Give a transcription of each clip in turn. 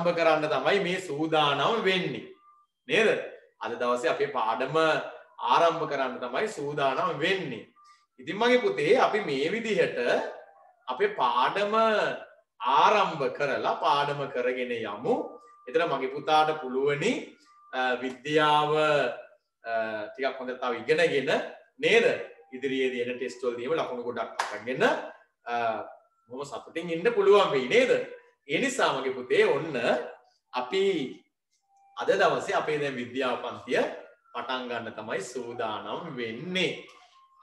කරන්න තමයි මේ සූදානම් වෙන්නේ නේද? අද දවසේ අපේ පාඩම ආරම්භ කරන්න තමයි සූදානම් වෙන්නේ. ඉතින් මගේ පුතේ අපි මේ විදිහට අපේ පාඩම ආරම්භ කරලා පාඩම කරගෙන යමු. එතන මගේ පුතාට පුළුවනි විද්‍යාව ටිකක් හොඳට තව ඉගෙනගෙන නේද? ඉදිරියේදී එන ටෙස්ට් වලදීම ලකුණු ගොඩක් අරගෙන බොහොම සතුටින් ඉන්න පුළුවන් වෙයි නේද? ඒ නිසා මගේ පුතේ ඔන්න අපි අද දවසේ අපේ දැන් විද්‍යාව පන්තිය පටන් ගන්න තමයි සූදානම් වෙන්නේ.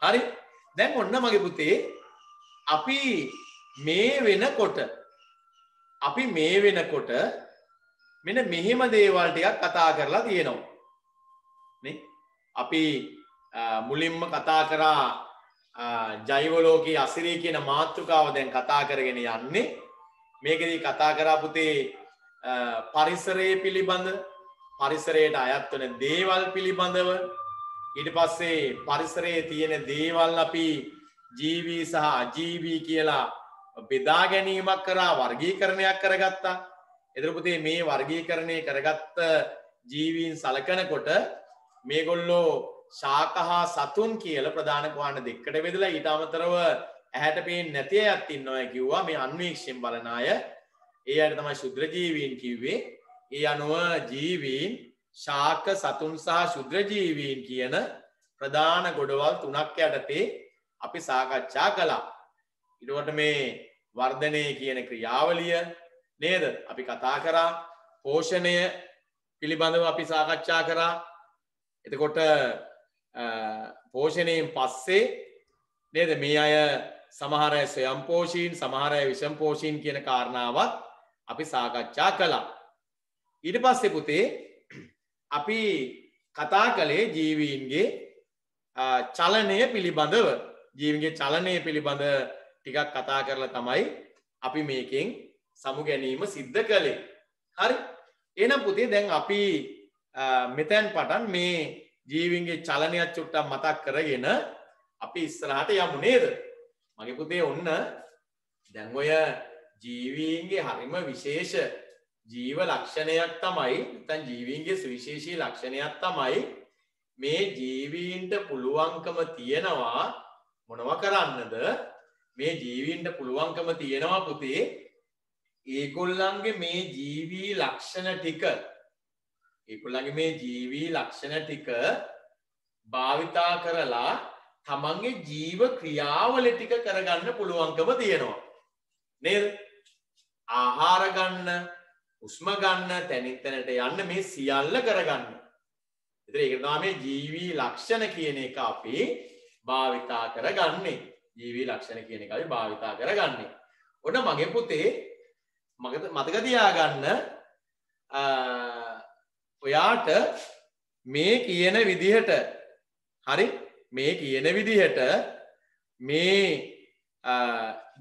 හරි? දැන් ඔන්න මගේ පුතේ අපි මේ වෙනකොට මෙන්න මෙහෙම දේවල් ටිකක් කතා කරලා තියෙනවා. නේ? අපි මුලින්ම කතා කරා ජෛව ලෝකයේ අසිරිය කියන මාතෘකාව දැන් කතා කරගෙන යන්නේ. මේකෙදී කතා කරා පුතේ පරිසරය පිළිබඳ පරිසරයට අයත් වෙන දේවල් පිළිබඳව ඊට පස්සේ පරිසරයේ තියෙන දේවල් අපි ජීවී සහ අජීවී කියලා බෙදා ගැනීමක් කරා වර්ගීකරණයක් කරගත්තා. එතකොට පුතේ මේ වර්ගීකරණය කරගත්ත ජීවීන් සලකනකොට මේගොල්ලෝ ශාක හා සතුන් කියලා ප්‍රධාන කාණ්ඩ දෙකකට බෙදලා ඊට අමතරව ඇහැට පේන්නේ නැති අයත් ඉන්නවා කිව්වා. මේ අන්වීක්ෂයෙන් බලන අය. ඒ අයට තමයි ශුද්‍ර ජීවීන් කිව්වේ. ඒ අනුව ජීවීන් ශාක සතුන් සහ ශුද්‍ර ජීවීන් කියන ප්‍රධාන ගොඩවල් තුනක් යටතේ අපි සාකච්ඡා කළා. ඊට මේ වර්ධනය කියන ක්‍රියාවලිය නේද? අපි කතා කරා. පෝෂණය පිළිබඳව අපි සාකච්ඡා කරා. එතකොට පෝෂණයෙන් පස්සේ නේද මේ අය සමහර අය ස්වයං පෝෂීන් සමහර අය විෂම පෝෂීන් කියන කාරණාවත් අපි සාකච්ඡා කළා. ඊට පස්සේ පුතේ අපි කතා කළේ ජීවීන්ගේ චලනය පිළිබඳව. ජීවීන්ගේ චලනය පිළිබඳ ටිකක් කතා කරලා තමයි අපි මේකෙන් සමු ගැනීම සිද්ධ කළේ. හරි? එහෙනම් පුතේ දැන් අපි මෙතෙන් පටන් මේ ජීවීන්ගේ චලනයත් චුට්ටක් මතක් කරගෙන අපි ඉස්සරහට යමු නේද? මගේ පුතේ ඔන්න දැන් ඔය ජීවීන්ගේ හරිම විශේෂ ජීව ලක්ෂණයක් තමයි නැත්නම් ජීවීන්ගේ සුවිශේෂී ලක්ෂණයක් තමයි මේ ජීවීන්ට පුළුවන්කම තියනවා මොනව කරන්නද? මේ ජීවීන්ට පුළුවන්කම තියනවා පුතේ ඒගොල්ලන්ගේ මේ ජීවී ලක්ෂණ ටික භාවිතා කරලා තමන්ගේ ජීව ක්‍රියාවල ටික කරගන්න පුළුවන්කම තියෙනවා නේද? ආහාර ගන්න, හුස්ම ගන්න, තැනින් තැනට යන්න මේ සියල්ල කරගන්න. ඒතර ඒක තමයි මේ ජීවී ලක්ෂණ කියන එක අපි භාවිතා කරගන්නේ. ජීවී ලක්ෂණ කියන එක අපි භාවිතා කරගන්නේ. ඔන්න මගේ පුතේ මතක තියාගන්න ඔයාට මේ කියන විදිහට හරි මේ කියන විදිහට මේ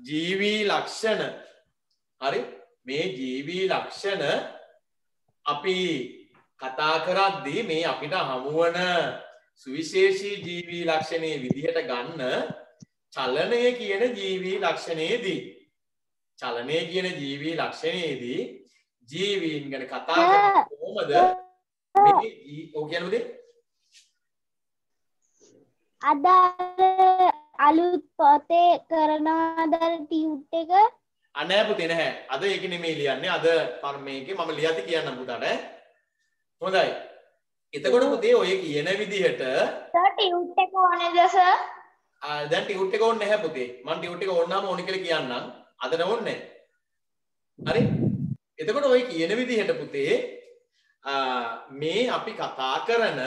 ජීවී ලක්ෂණ හරි මේ ජීවී ලක්ෂණ අපි කතා කරද්දී මේ අපිට හමුවන සුවිශේෂී ජීවී ලක්ෂණයේ විදිහට ගන්න චලනය කියන ජීවී ලක්ෂණයේදී ජීවීන් ගැන කතා කරන්නේ කොහොමද මේ ඔය කියන්නේ අද අලුත් පොතේ කරනවද ටියුට් එක? අනේ පුතේ නැහැ. අද ඒක නෙමෙයි ලියන්නේ. අද මේකේ මම ලියති කියන්නම් පුතාට. හොඳයි. එතකොට පුතේ ඔය කියන විදිහට සර් ටියුට් එක ඕනේද සර්? දැන් ටියුට් එක ඕනේ නැහැ පුතේ. මම ටියුට් එක ඕනනම් ඕනේ කියලා කියන්නම්. අද නෝන්නේ. හරි? එතකොට ඔය කියන විදිහට පුතේ මේ අපි කතා කරන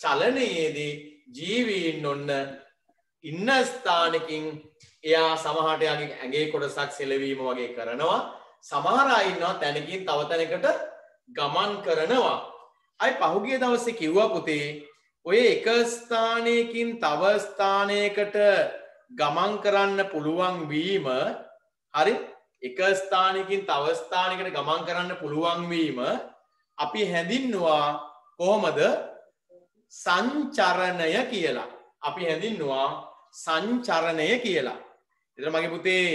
චලනයේදී ජීවීන් ඔන්න ඉන්න ස්ථානකින් එයා සමහරට යාගේ ඇඟේ කොටසක් සෙලවීම වගේ කරනවා. සමහර අය ඉන්නවා තැනකින් තව තැනකට ගමන් කරනවා. අය පහුගිය දවසේ කිව්වා පුතේ ඔය එක ස්ථානයකින් තව ස්ථානයකට ගමන් කරන්න පුළුවන් වීම හරි එක ස්ථානයකින් තව ස්ථානයකට ගමන් කරන්න පුළුවන් වීම අපි හැඳින්නුවා කොහොමද? සංචරණය කියලා. අපි හැඳින්නුවා සංචරණය කියලා. එතන මගේ පුතේ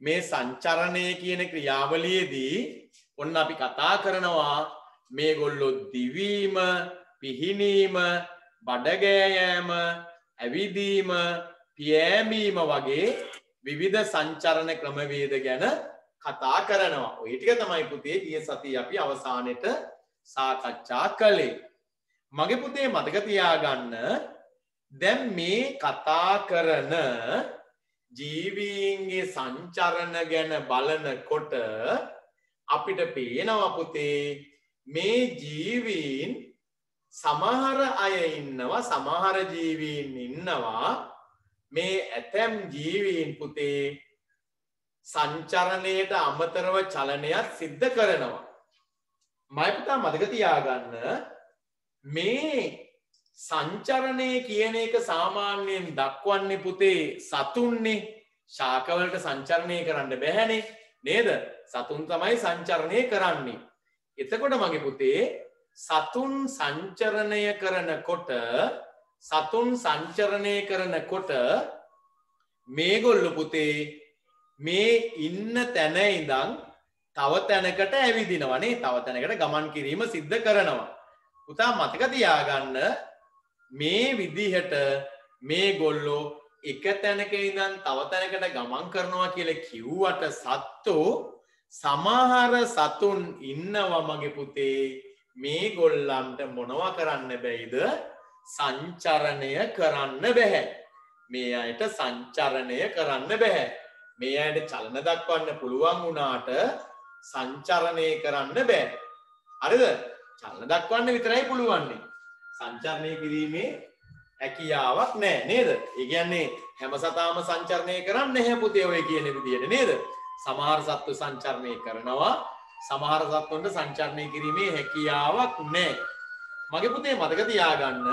මේ සංචරණය කියන ක්‍රියාවලියේදී ඔන්න අපි කතා කරනවා මේගොල්ලෝ දිවීම, පිහිනීම, බඩගෑයෑම, ඇවිදීම, පියෑමීම වගේ විවිධ සංචරණ ක්‍රමවේද ගැන කතා කරනවා. ඔය ටික තමයි පුතේ ගිය සතියේ අපි අවසානයේට සාකච්ඡා කළේ. මගේ පුතේ මතක තියාගන්න දැන් මේ කතා කරන ජීවීන්ගේ සංචරණ ගැන බලනකොට අපිට පේනවා පුතේ මේ ජීවීන් සමහර අය ඉන්නවා, සමහර ජීවීන් ඉන්නවා මේ ඇතැම් ජීවීන් පුතේ සංචරණයට අමතරව චලනයක් සිද්ධ කරනවා. මයි පුතා මතක තියාගන්න මේ සංචරණය කියන එක සාමාන්‍යයෙන් දක්වන්නේ පුතේ සතුන්නේ. ශාකවලට සංචරණය කරන්න බැහැනේ නේද? සතුන් තමයි සංචරණය කරන්නේ. එතකොට මගේ පුතේ සතුන් සංචරණය කරනකොට මේගොල්ලෝ පුතේ මේ ඉන්න තැන ඉඳන් තව තැනකට ඇවිදිනවා නේ. තව තැනකට ගමන් කිරීම සිද්ධ කරනවා. පුතා මතක තියාගන්න මේ විදිහට මේගොල්ලෝ එක තැනක ඉඳන් තව තැනකට ගමන් කරනවා කියලා කිව්වට සත්තු සමහර සතුන් ඉන්නවා මගේ පුතේ මේගොල්ලන්ට මොනවා කරන්න බැයිද? සංචරණය කරන්න බැහැ. මේ අයට සංචරණය කරන්න බැහැ. මේ අයට චලන දක්වන්න පුළුවන් වුණාට සංචරණය කරන්න බෑ. හරිද? චලන දක්වන්න විතරයි පුළුවන්. සංචරණය කිරීමේ හැකියාවක් නැහැ නේද? ඒ කියන්නේ හැම සතාම සංචරණය කරන්නේ නැහැ පුතේ ඔය කියන විදිහට නේද? සමහර සත්තු සංචරණය කරනවා, සමහර සත්තුන්ට සංචරණය කිරීමේ හැකියාවක් නැහැ. මගේ පුතේ මතක තියාගන්න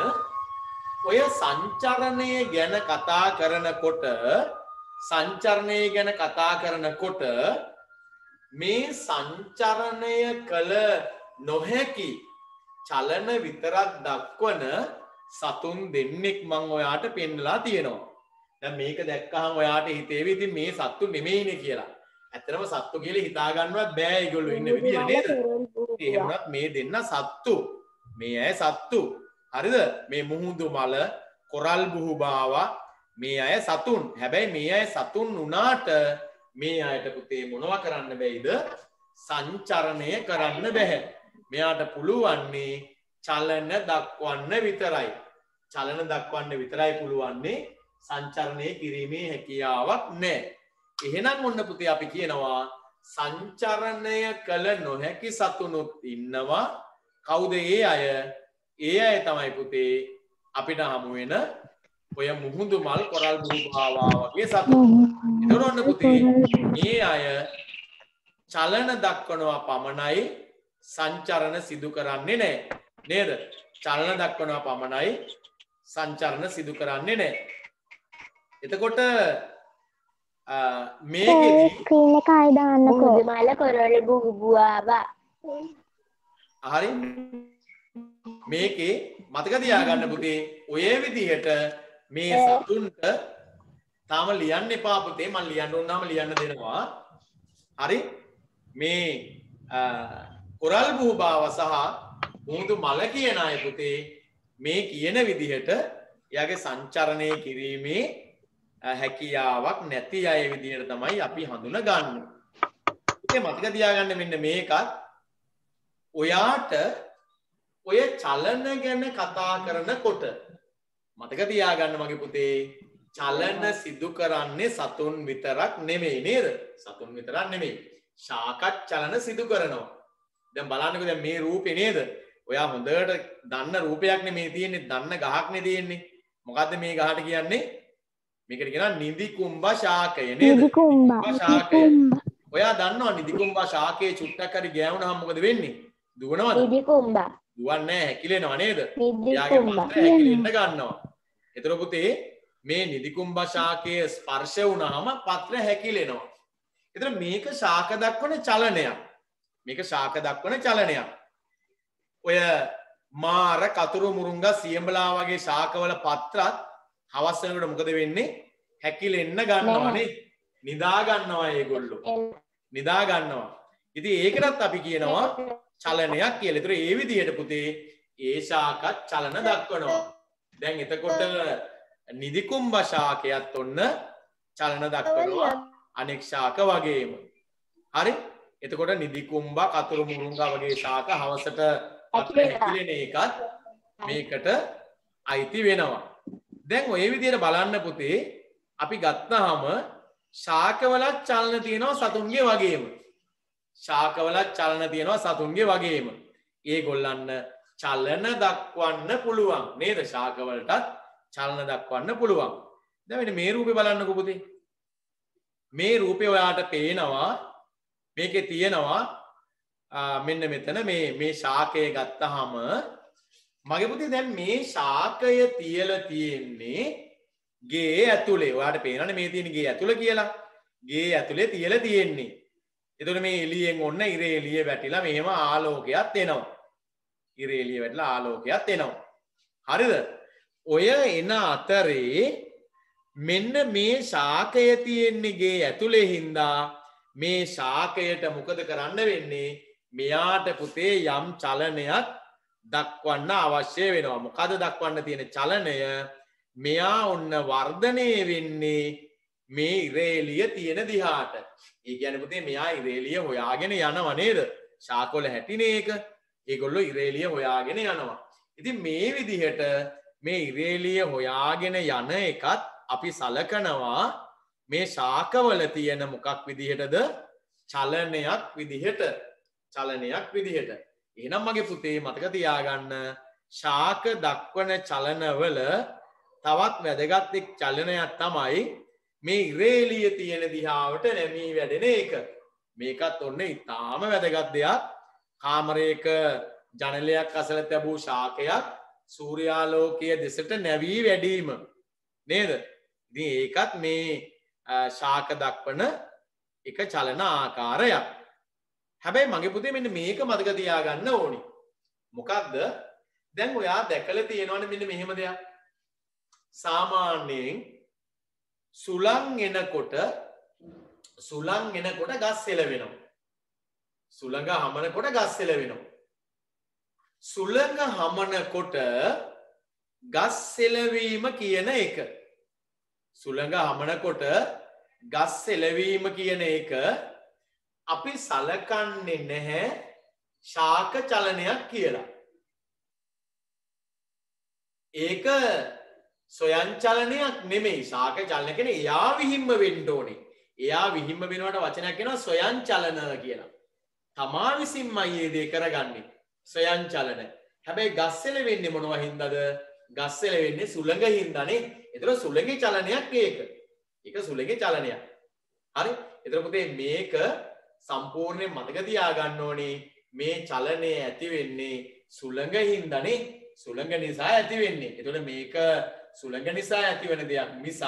ඔය සංචරණය ගැන කතා කරනකොට මේ සංචරණය කළ නොහැකි චලන විතරක් දක්වන සතුන් දෙන්නෙක් මං ඔයාට පෙන්නලා තියෙනවා. දැන් මේක දැක්කහම ඔයාට හිතේවි ඉතින් මේ සත්තු නෙමෙයිනේ කියලා. ඇත්තටම සත්තු කියලා හිතා ගන්නවත් බෑ ඒගොල්ලෝ ඉන්න විදිය නේද? ඒ වුණත් මේ දෙන්න සත්තු. මේ අය සත්තු. හරිද? මේ මුහුදු මල, කොරල් බුහුබාවා මේ අය සතුන්. හැබැයි මේ අය සතුන් වුණාට මේ අයට පුතේ මොනවා කරන්න බැයිද? සංචරණය කරන්න බැහැ. මෙයාට පුළුවන්නේ චලන දක්වන්න විතරයි. චලන දක්වන්න විතරයි පුළුවන්නේ. සංචරණය කිරීමේ හැකියාවක් නැහැ. එහෙනම් ඔන්න පුතේ අපි කියනවා සංචරණය කළ නොහැකි සතුනුත් ඉන්නවා. කවුද ඒ අය? ඒ අය තමයි පුතේ අපිට හමු වෙන ඔය මුහුදු මල්, කොරල් බුහුබාවා වගේ සතුන්. එතකොට ඔන්න පුතේ මේ අය චලන දක්වනවා පමණයි සංචරණ සිදු කරන්නේ නැහැ. නේද? චලන දක්වනවා පමණයි සංචරණ සිදු කරන්නේ නැහැ. එතකොට මේකෙදි ස්ක්‍රීන් එක ආයි දාන්නකෝ. මුහුදුමාල කොරල් බුහුබාවා. හරි. මේකේ මතක තියාගන්න පුතේ ඔය විදිහට මේ සතුන්ට තාම ලියන්න එපා පුතේ. මම ලියන්න උනාම ලියන්න දෙනවා. හරි. මේ කොරල් බුහුබාවා සහ මුහුදු මල කියන අය පුතේ මේ කියන විදිහට එයාගේ සංචරණය කිරීමේ හැකියාවක් නැති අය විදිහට තමයි අපි හඳුනගන්නේ. පුතේ මතක තියාගන්න මෙන්න මේකත් ඔයාට ඔය චලන ගැන කතා කරනකොට මතක තියාගන්න මගේ පුතේ චලන සිදු කරන්නේ සතුන් විතරක් නෙමෙයි නේද? සතුන් විතරක් නෙමෙයි. ශාකත් චලන සිදු කරනවා. දැන් බලන්නකෝ දැන් මේ රූපේ නේද? ඔයා හොඳට දන්න රූපයක් නේ මේ තියෙන්නේ. දන්න ගහක් නේ තියෙන්නේ. මොකද්ද මේ ගහට කියන්නේ? මේකට කියනවා නිදිකුම්බ ශාකය නේද? නිදිකුම්බ ශාකය. ඔයා දන්නවා නිදිකුම්බ ශාකයේ චුට්ටක් හරි ගෑවුනහම මොකද වෙන්නේ? දුවනවද? නිදිකුම්බ. දුවන්නේ නැහැ, හැකිලෙනවා නේද? එයාගේ පත්‍රය හැකිලෙන්න ගන්නවා. ඒතර පුතේ මේ නිදිකුම්බ ශාකයේ ස්පර්ශ වුණාම පත්‍රය හැකිලෙනවා. ඒතර මේක ශාක දක්වන චලනයක්. මේක ශාක දක්වන චලනයක්. ඔය මාර, කතුරු, මුරුංගා, සියඹලා වගේ ශාකවල පත්‍රත් හවස් වෙනකොට මොකද වෙන්නේ? හැකිලෙන්න ගන්නවා නේ. නිදා ගන්නවා ඒගොල්ලෝ. නිදා ගන්නවා. ඉතින් ඒකටත් අපි කියනවා චලනයක් කියලා. ඒතර ඒ විදිහට පුතේ ඒ ශාකත් චලන දක්වනවා. දැන් එතකොට නිදිකුම්බ ශාකයත් ඔන්න චලන දක්වනවා අනෙක් ශාක වගේම. හරි? එතකොට නිදිකුම්බ කතුරු මුරුංගා වගේ ශාක හවසට පත්‍ර හැකිලෙන එකත් මේකට අයිති වෙනවා. දැන් ඔය විදිහට බලන්න පුතේ අපි ගත්තාම ශාකවලත් චලන තියෙනවා සතුන්ගේ වගේම. ශාකවලත් චලන තියෙනවා සතුන්ගේ වගේම. ඒගොල්ලන්න චලන දක්වන්න පුළුවන් නේද? ශාකවලටත් චලන දක්වන්න පුළුවන්. දැන් මෙන්න මේ රූපේ බලන්නකෝ පුතේ. මේ රූපේ ඔයාට පේනවා මේකේ තියෙනවා මෙන්න මෙතන මේ ශාකය ගත්තාම මගේ පුතේ දැන් මේ ශාකය තියලා තියෙන්නේ ගේ ඇතුලේ. ඔයාට පේනවනේ මේ තියෙන ගේ ඇතුල කියලා. ගේ ඇතුලේ තියලා තියෙන්නේ. එතකොට මේ එළියෙන් ඔන්න ඉරේ එළිය වැටිලා මෙහෙම ආලෝකයක් එනවා. ඉරේ එළිය වැටිලා ආලෝකයක් එනවා. හරිද? ඔය එන අතරේ මෙන්න මේ ශාකය තියෙන්නේ ගේ ඇතුලේ හින්දා මේ ශාකයට මොකද කරන්න වෙන්නේ? මෙයාට පුතේ යම් චලනයක් දක්වන්න අවශ්‍ය වෙනවා. මොකද දක්වන්න තියෙන චලනය? මෙයා ඔන්න වර්ධනය වෙන්නේ මේ ඉරේලිය තියෙන දිහාට. ඒ කියන්නේ පුතේ මෙයා ඉරේලිය හොයාගෙන යනවා නේද? ශාකවල හැටිනේ ඒක. ඒගොල්ලෝ ඉරේලිය හොයාගෙන යනවා. ඉතින් මේ විදිහට මේ ඉරේලිය හොයාගෙන යන එකත් අපි සලකනවා මේ ශාකවල තියෙන මොකක් විදිහටද? චලනයක් විදිහට. චලනයක් විදිහට. එහෙනම් මගේ පුතේ මතක තියාගන්න ශාක දක්වන චලනවල තවත් වැදගත් එක් චලනයක් තමයි මේ ඉරේලිය තියෙන දිහාවට නැමී වැඩෙන එක. මේකත් ඔන්න ඉතාම වැදගත් දෙයක්. කාමරයක ජනලයක් අසල තිබූ ශාකයක් සූර්යාලෝකයේ දෙසට නැවී වැඩීම නේද? ඉතින් ඒකත් මේ ශාක දක්වන එක චලන ආකාරයක්. හැබැයි මගේ පුතේ මෙන්න මේක මතක තියාගන්න ඕනි. මොකක්ද? දැන් ඔයා දැකලා තියෙනවනේ මෙන්න මෙහෙම දෙයක්. සාමාන්‍යයෙන් සුළං එනකොට ගස් එළවෙනවා. සුළඟ හමනකොට ගස් එළවෙනවා. සුළඟ හමනකොට ගස් එළවීම කියන එක. සුළඟ හමනකොට ගස් එළවීම කියන එක අපි සලකන්නේ නැහැ ශාක චලනයක් කියලා. ඒක ස්වයංචලනයක් නෙමෙයි. ශාක චලන කියන්නේ එයා විහිම්ම වෙන්න ඕනේ. එයා විහිම්ම වෙනවට වචනයක් කියනවා ස්වයංචලන කියලා. තමා විසින්මයි මේ දේ කරගන්නේ. ස්වයංචලන. හැබැයි ගස් එළවෙන්නේ මොනවා හින්දාද? ගස් එළවෙන්නේ සුළඟ හින්දානේ. ඒතර සුළඟේ චලනයක් ඒක. ඒක සුළඟේ චලනයක්. හරි? ඒතර පුතේ මේක සම්පූර්ණයෙන් මතක තියාගන්න ඕනේ. මේ චලනය ඇති වෙන්නේ සුළඟ හින්දානේ. සුළඟ නිසා ඇති වෙන්නේ. ඒතකොට මේක සුළඟ නිසා ඇති වෙන දෙයක් මිසක්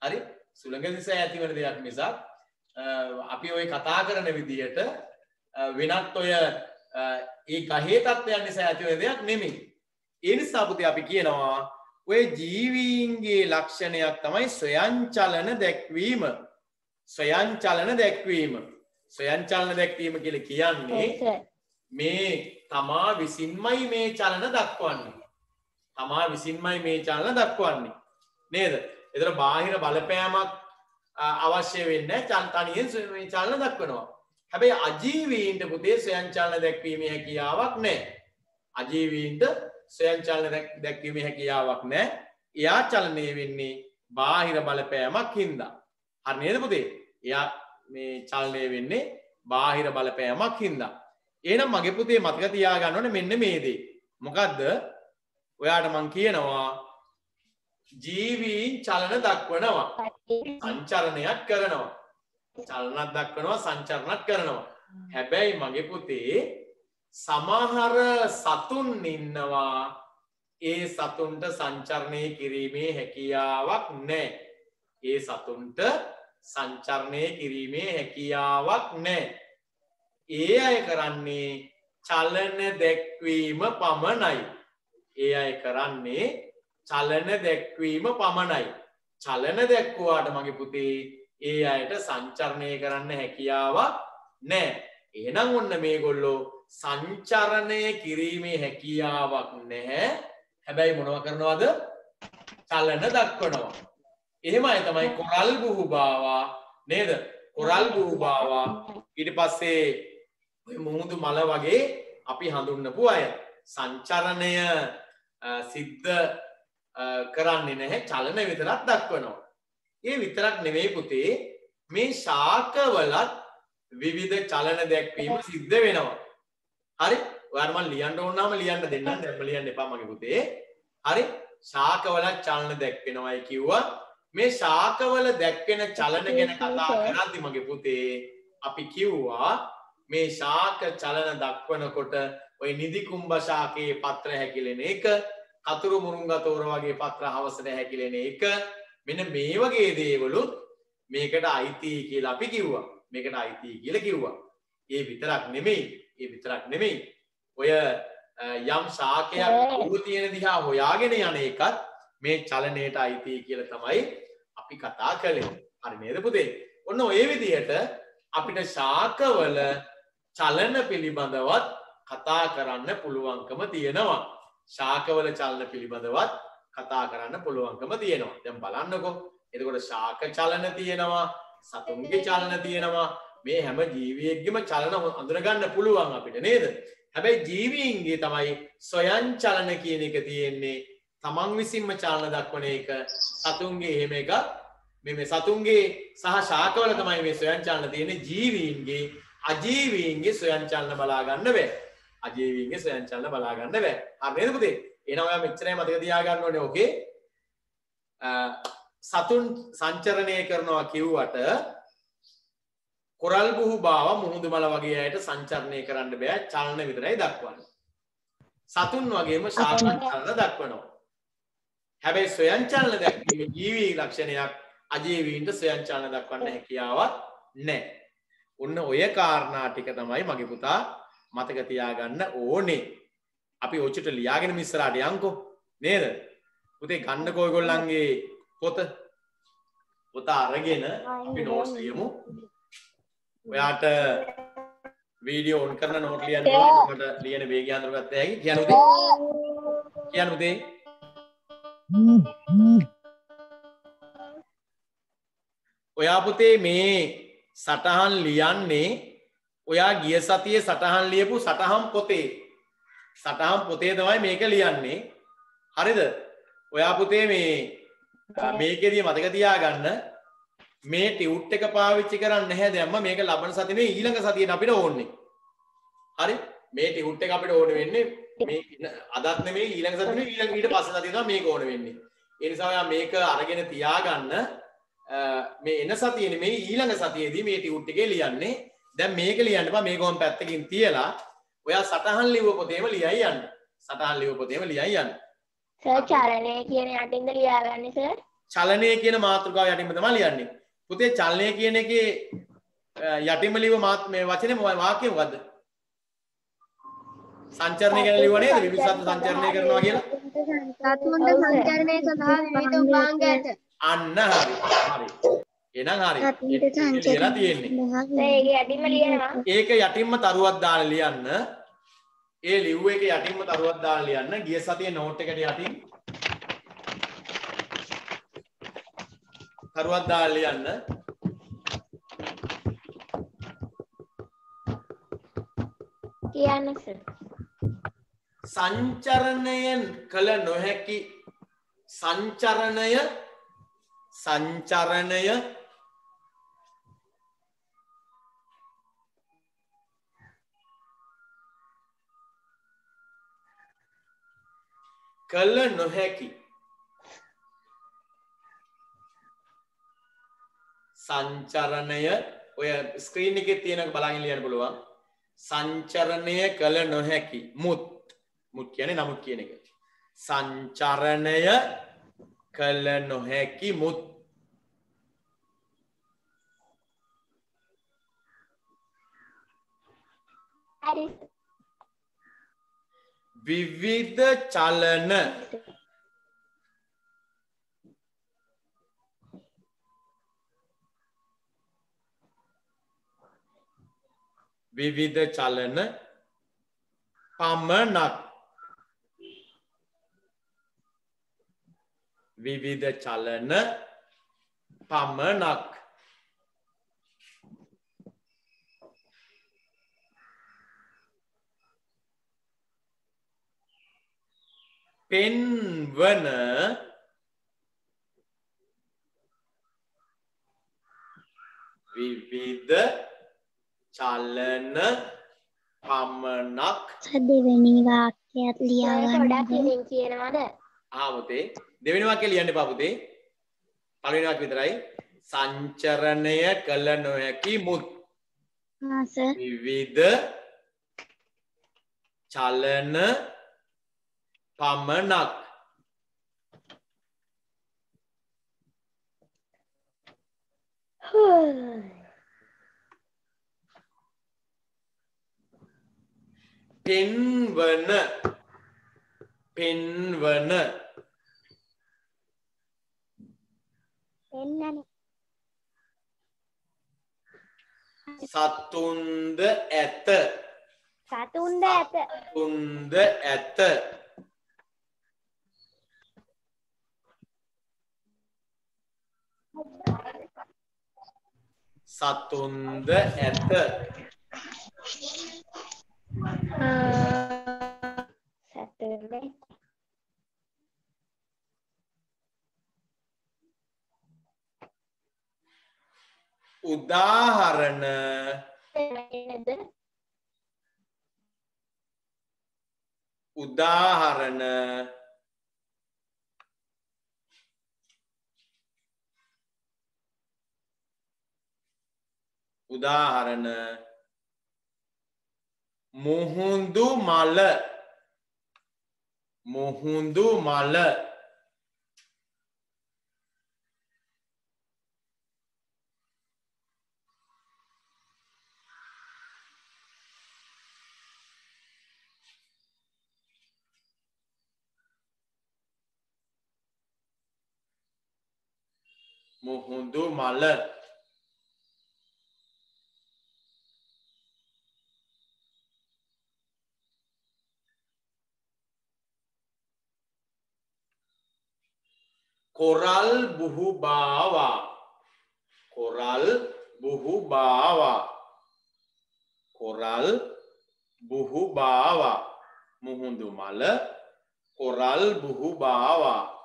හරි? සුළඟ නිසා ඇති වෙන දෙයක් මිසක් අපි ඔය කතා කරන විදිහට වෙනත් ඔය ඒ ගහේ තත්ත්වයන් නිසා ඇති වෙන දෙයක් නෙමෙයි. ඒ නිසා පුතේ අපි කියනවා ඔය ජීවීන්ගේ ලක්ෂණයක් තමයි ස්වයංචලන දැක්වීම. ස්වයංචලන දැක්වීම. ස්වයංචලන දැක්වීම කියලා කියන්නේ මේ තමා විසින්මයි මේ චලන දක්වන්නේ. තමා විසින්මයි මේ චලන දක්වන්නේ. නේද? ඒතර බාහිර බලපෑමක් අවශ්‍ය වෙන්නේ නැහැ. තනියෙන් මේ චලන දක්වනවා. හැබැයි අජීවීන්ට පුතේ ස්වයංචලන දැක්වීමේ හැකියාවක් නැහැ. අජීවීන්ට ස්වයංචලන දැක්වීමේ හැකියාවක් නැහැ. එයා චලනය වෙන්නේ බාහිර බලපෑමක් හින්දා. හරි නේද පුතේ? එයා මේ චලනය වෙන්නේ බාහිර බලපෑමක් හින්දා. එහෙනම් මගේ පුතේ මතක තියාගන්න ඕනේ මෙන්න මේ දේ. මොකද්ද? ඔයාට මං කියනවා ජීවීන් චලන දක්වනවා. සංචරණයක් කරනවා. චලනක් දක්වනවා සංචරණක් කරනවා. හැබැයි මගේ පුතේ සමහර සතුන් ඉන්නවා ඒ සතුන්ට සංචරණය කිරීමේ හැකියාවක් නැහැ. ඒ සතුන්ට සංචරණය කිරීමේ හැකියාවක් නැහැ. ඒ අය කරන්නේ චලන දැක්වීම පමණයි. ඒ අය කරන්නේ චලන දැක්වීම පමණයි. චලන දැක්වුවාට මගේ පුතේ ඒ අයට සංචරණය කරන්න හැකියාවක් නැහැ. එහෙනම් ඔන්න මේගොල්ලෝ සංචරණය කිරීමේ හැකියාවක් නැහැ. හැබැයි මොනව කරනවද? චලන දක්වනවා. එහෙමයි තමයි කොරල් බුහුබාවා නේද? කොරල් බුහුබාවා ඊට පස්සේ ඔය මුහුදු මල වගේ අපි හඳුන්වපු අය සංචරණය සිද්ධ කරන්නේ නැහැ, චලන විතරක් දක්වනවා. ඒ විතරක් නෙවෙයි පුතේ, මේ ශාකවලත් විවිධ චලන දැක්වීම සිද්ධ වෙනවා. හරි? ඔයාලා මම ලියන්න ඕන නම් ලියන්න දෙන්නම්. දැන්ම ලියන්න එපා මගේ පුතේ. හරි? ශාකවලත් චලන දැක්වෙනවායි කිව්වා. මේ ශාකවල දැක්වෙන චලන ගැන කතා කරද්දි මගේ පුතේ අපි කිව්වා මේ ශාක චලන දක්වනකොට ඔය නිදි කුම්භ ශාකයේ පත්‍ර හැකිලෙන එක, කතුරු මුරුංගතෝර වගේ පත්‍ර හවසට හැකිලෙන එක, මෙන්න මේ වගේ දේවලුත් මේකට අයිති කියලා අපි කිව්වා. මේකට අයිති කියලා කිව්වා. ඒ විතරක් නෙමෙයි. ඔය යම් ශාකයක් උරු තියෙන දිහා හොයාගෙන යන එකත් මේ චලනයට අයිති කියලා තමයි අපි කතා කළේ. හරි නේද පුතේ? ඔන්න ඔය විදිහට අපිට ශාකවල චලන පිළිබඳවත් කතා කරන්න පුළුවන්කම තියෙනවා. ශාකවල චලන පිළිබඳවත් කතා කරන්න පුළුවන්කම තියෙනවා. දැන් බලන්නකෝ. එතකොට ශාක චලන තියෙනවා, සතුන්ගේ චලන තියෙනවා. මේ හැම ජීවියෙක්ගේම චලන අඳුනගන්න පුළුවන් අපිට නේද? හැබැයි ජීවීන්ගේ තමයි ස්වයං චලන කියන එක තියෙන්නේ. තමන් විසින්ම චලන දක්වන එක. සතුන්ගේ එහෙම එක මේ සතුන්ගේ සහ ශාකවල තමයි මේ ස්වයං චලන තියෙන්නේ. ජීවීන්ගේ අජීවීන්ගේ ස්වයං චලන බලා ගන්න බෑ. අජීවීන්ගේ ස්වයං චලන බලා ගන්න බෑ. හරි නේද පුතේ? එහෙනම් ඔයා මෙච්චරයි මතක තියාගන්න ඕනේ. ඕකේ. සතුන් සංචරණය කරනවා කිව්වට කොරල් බුහුබාව මුහුදු මල වගේ අයට සංචරණය කරන්න බෑ. චලන විතරයි දක්වන්නේ. සතුන් වගේම ශාක චලන දක්වනවා. හැබැයි ස්වයං චලන දැක්වීම ජීවී ලක්ෂණයක්. අජීවීන්ට ස්වයං චලන දක්වන්න හැකියාවක් නැහැ. ඔන්න ඔය කාරණා ටික තමයි මගේ පුතා මතක තියාගන්න ඕනේ. අපි ඔච්චට ලියාගෙන ඉස්සරහට යන්කෝ නේද? පුතේ ගන්නකෝ ඔයගොල්ලන්ගේ පොත අරගෙන අපි නෝට්ස් ලියමු. ඔයාට වීඩියෝ ඔන් කරන නෝට් ලියන්න ඕන. ඔකට ලියන වේගය අඳුරගත්ත හැකි. කියන්න පුතේ. කියන්න පුතේ. ඔයා පුතේ මේ සටහන් ලියන්නේ ඔයා ගිය සතියේ සටහන් ලියපු සටහන් පොතේ. සටහන් පොතේ තමයි මේක ලියන්නේ. හරිද? ඔයා පුතේ මේකෙදී මතක තියාගන්න මේ ටියුට් එක පාවිච්චි කරන්නේ නැහැ දැම්ම. මේක ලබන සතියේ නෙවෙයි ඊළඟ සතියේ අපිට ඕනේ. හරි? මේ ටියුට් එක අපිට ඕනේ වෙන්නේ මේ අදත් නෙමෙයි ඊළඟ සතියේ නෙවෙයි ඊට පස්සේ සතියේ තමයි මේක ඕනේ වෙන්නේ. ඒ නිසා ඔයා මේක අරගෙන තියාගන්න. මේ එන සතියේ නෙමෙයි ඊළඟ සතියේදී මේ ටියුට් එකේ ලියන්නේ. දැන් මේක ලියන්න එපා. මේක කොහොම පැත්තකින් තියලා ඔයා සටහන් ලියුව පොතේම ලියයි යන්න. සටහන් ලියුව පොතේම ලියයි යන්න. සර් චලනය කියන යටින්ද ලියාගන්නේ සර්? චලනය කියන මාතෘකාව යටින්ම තමයි ලියන්නේ. පුතේ චලනය කියන එකේ යටින්ම ලියුව මේ වචනේ වාක්‍යය මොකද්ද? සංචරණය ගැන ලියුවා නේද? විවිධ සත්ත්ව සංචරණය කරනවා කියලා. සත්තුන්ට සංචරණය සඳහා විවිධ උපාංග ඇත. අන්න හරි. හරි. එහෙනම් හරි. ලියලා තියෙන්නේ. ඒක යටින්ම ලියනවා. ඒක යටින්ම තරුවක් දාලා ලියන්න. ඒ ලිව්ව එක යටින්ම තරුවක් දාලා ලියන්න. ගිය සතියේ නෝට් එකට යටින් තරුවක් දාලා ලියන්න. කියන්න සර්. සංචරණයෙන් කළ නොහැකි සංචරණය කළ නොහැකි සංචරණය ඔය ස්ක්‍රීන් එකේ තියෙන බලන් ලියන්න පුළුවන්. සංචරණය කළ නොහැකි මුත් කියන්නේ නමුත් කියන එක. සංචරණය කළ නොහැකි මුත් හරි. විවිධ චලන විවිධ චලන පමණක් විවිධ චලන පමණක් පෙන්වන විවිධ චලන පමණක් දෙවෙනි වාක්‍යයත් ලියා ගොඩක් ගන්න. ඉලින් කියනවාද? පුතේ දෙවෙනි වාක්‍යය ලියන්න එපා පුතේ. පළවෙනි වාක්‍ය විතරයි. සංචරණය කළ නොහැකි මුත් සර්. විවිධ චලන පමණක් පෙන්වන පෙන්වන එන්නනේ. සතුන්ද ඇත සතුන්ද ඇත. සතුන්ද ඇත සතුන්ද ඇත සතුන්ද උදාහරණ නේද? උදාහරණ උදාහරණ මුහුදු මල මුහුදු මල මුහුදු මල කොරල් බුහුබාවා කොරල් බුහුබාවා කොරල් බුහුබාවා මුහුදු මල කොරල් බුහුබාවා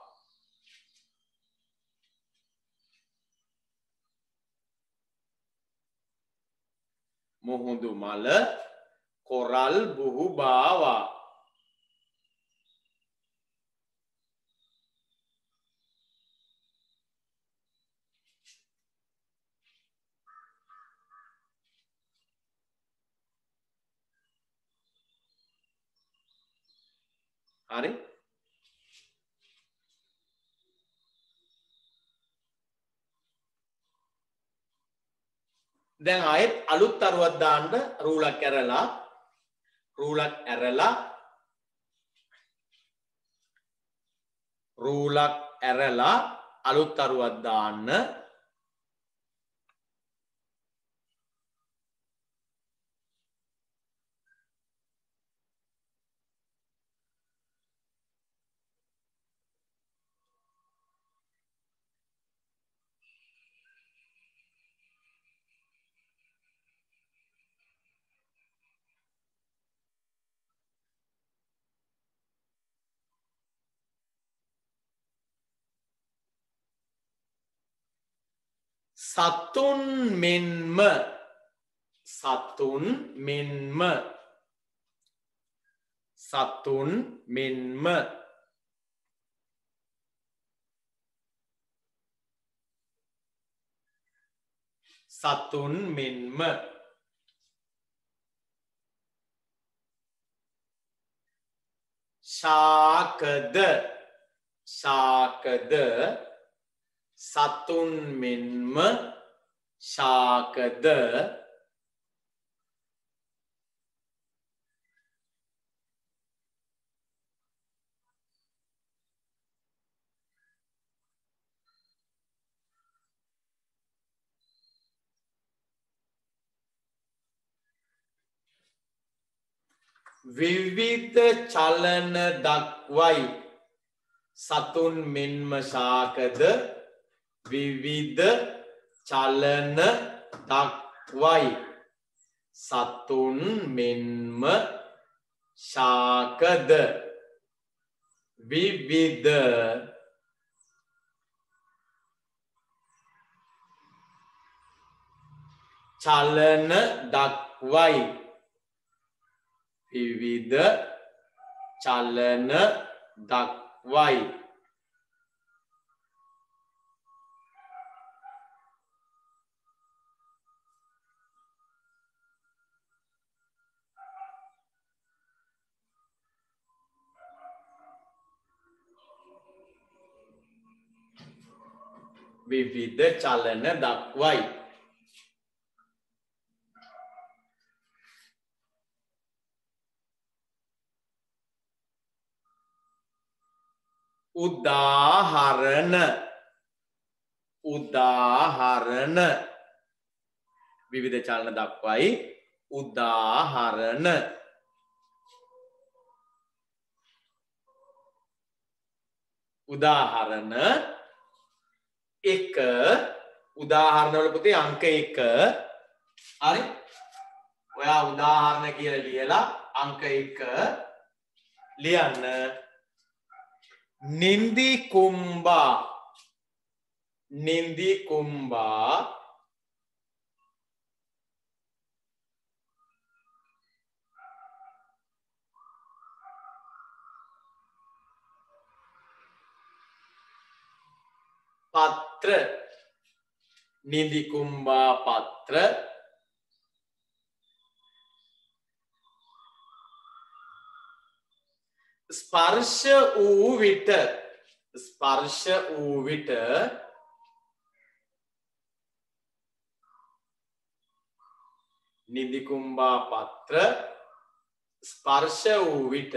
මුහුදු මල කොරල් බුහුබාවා හරි දැන් ආයෙත් අලුත් අරුවක් දාන්න රූලක් ඇරලා අලුත් අරුවක් දාන්න සතුන් මෙන්ම සතුන් මෙන්ම සතුන් මෙන්ම සතුන් මෙන්ම ශාකද ශාකද සතුන් මෙන්ම ශාකද විවිධ චලන දක්වයි සතුන් මෙන්ම ශාකද විවිධ චලන දක්වයි සතුන් මෙන්ම ශාකද විවිධ චලන දක්වයි විවිධ චලන දක්වයි විවිධ චලන දක්වයි උදාහරණ උදාහරණ විවිධ චලන දක්වයි උදාහරණ උදාහරණ එක උදාහරණ වල පුතේ අංක 1 හරි ඔයා උදාහරණ කියලා ලියලා අංක 1 ලියන්න නින්දි කුම්බා පත්‍ර නින්දි කුම්බා පත්‍ර ස්පර්ශ වූ විට නින්දි කුම්බා පත්‍ර ස්පර්ශ වූ විට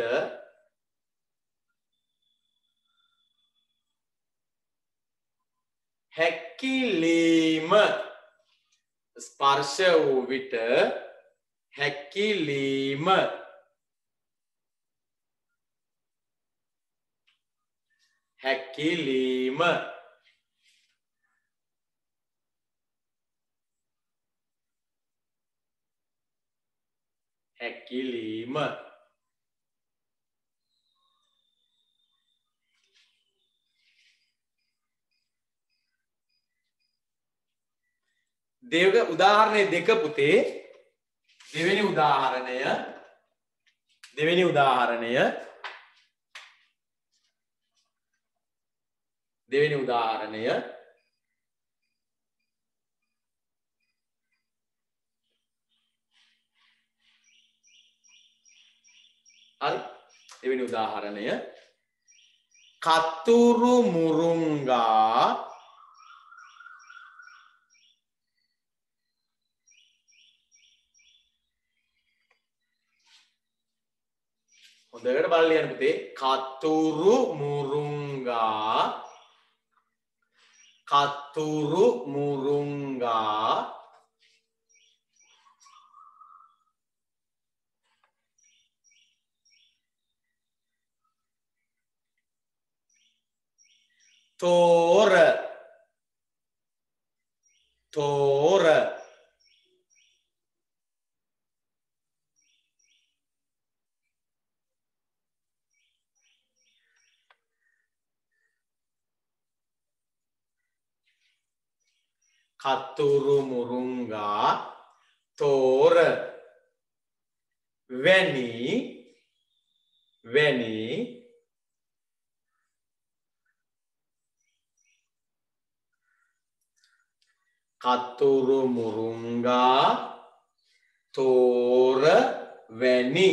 හැකිලීම ස්පර්ශ වූ විට හැකිලීම හැකිලීම හැකිලීම දේවක උදාහරණය දෙක පුතේ දෙවෙනි උදාහරණය හරි දෙවෙනි උදාහරණය කතුරු මුරුංගා හොඳට බලන්න යන්න පුතේ කතුරු මුරුංගා තෝර කතුරු මුරුංගා තෝර වැනි කතුරු මුරුංගා තෝර වැනි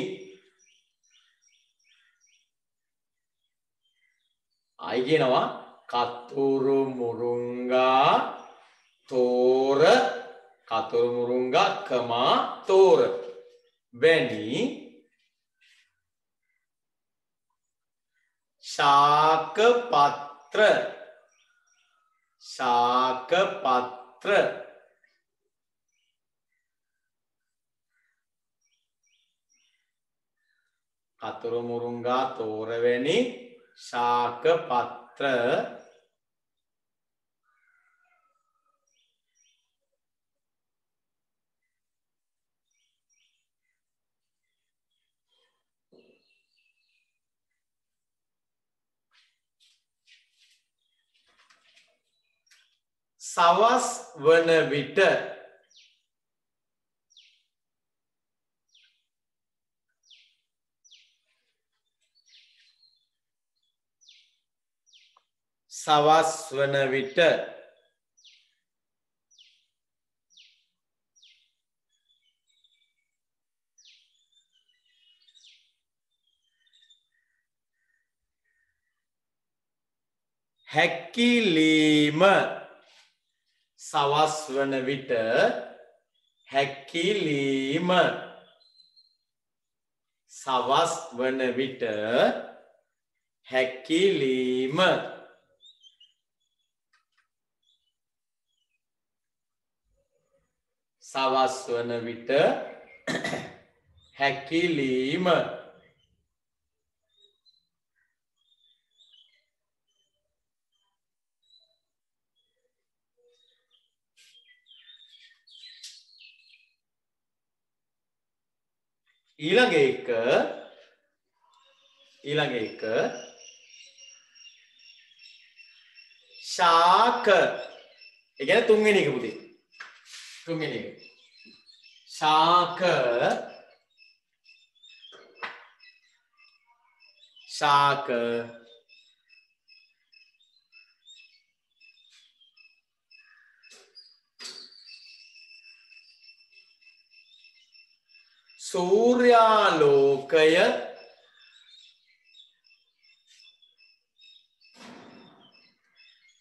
ආයි කියනවා කතුරු මුරුංගා තෝර කතුරු මුරුංගා කමා තෝර වැනි ශාක පත්‍ර කතුරු මුරුංගා තෝරවැනි ශාක පත්‍ර සවස් වන විට සවස් වන විට හැකිලීම සවස් වන විට හැකිලීම සවස් වන විට හැකිලීම සවස් වන විට හැකිලීම ඊළඟ එක ශාක ඒ කියන්නේ තුන්වෙනි එක පුතේ තුන්වෙනි එක ශාක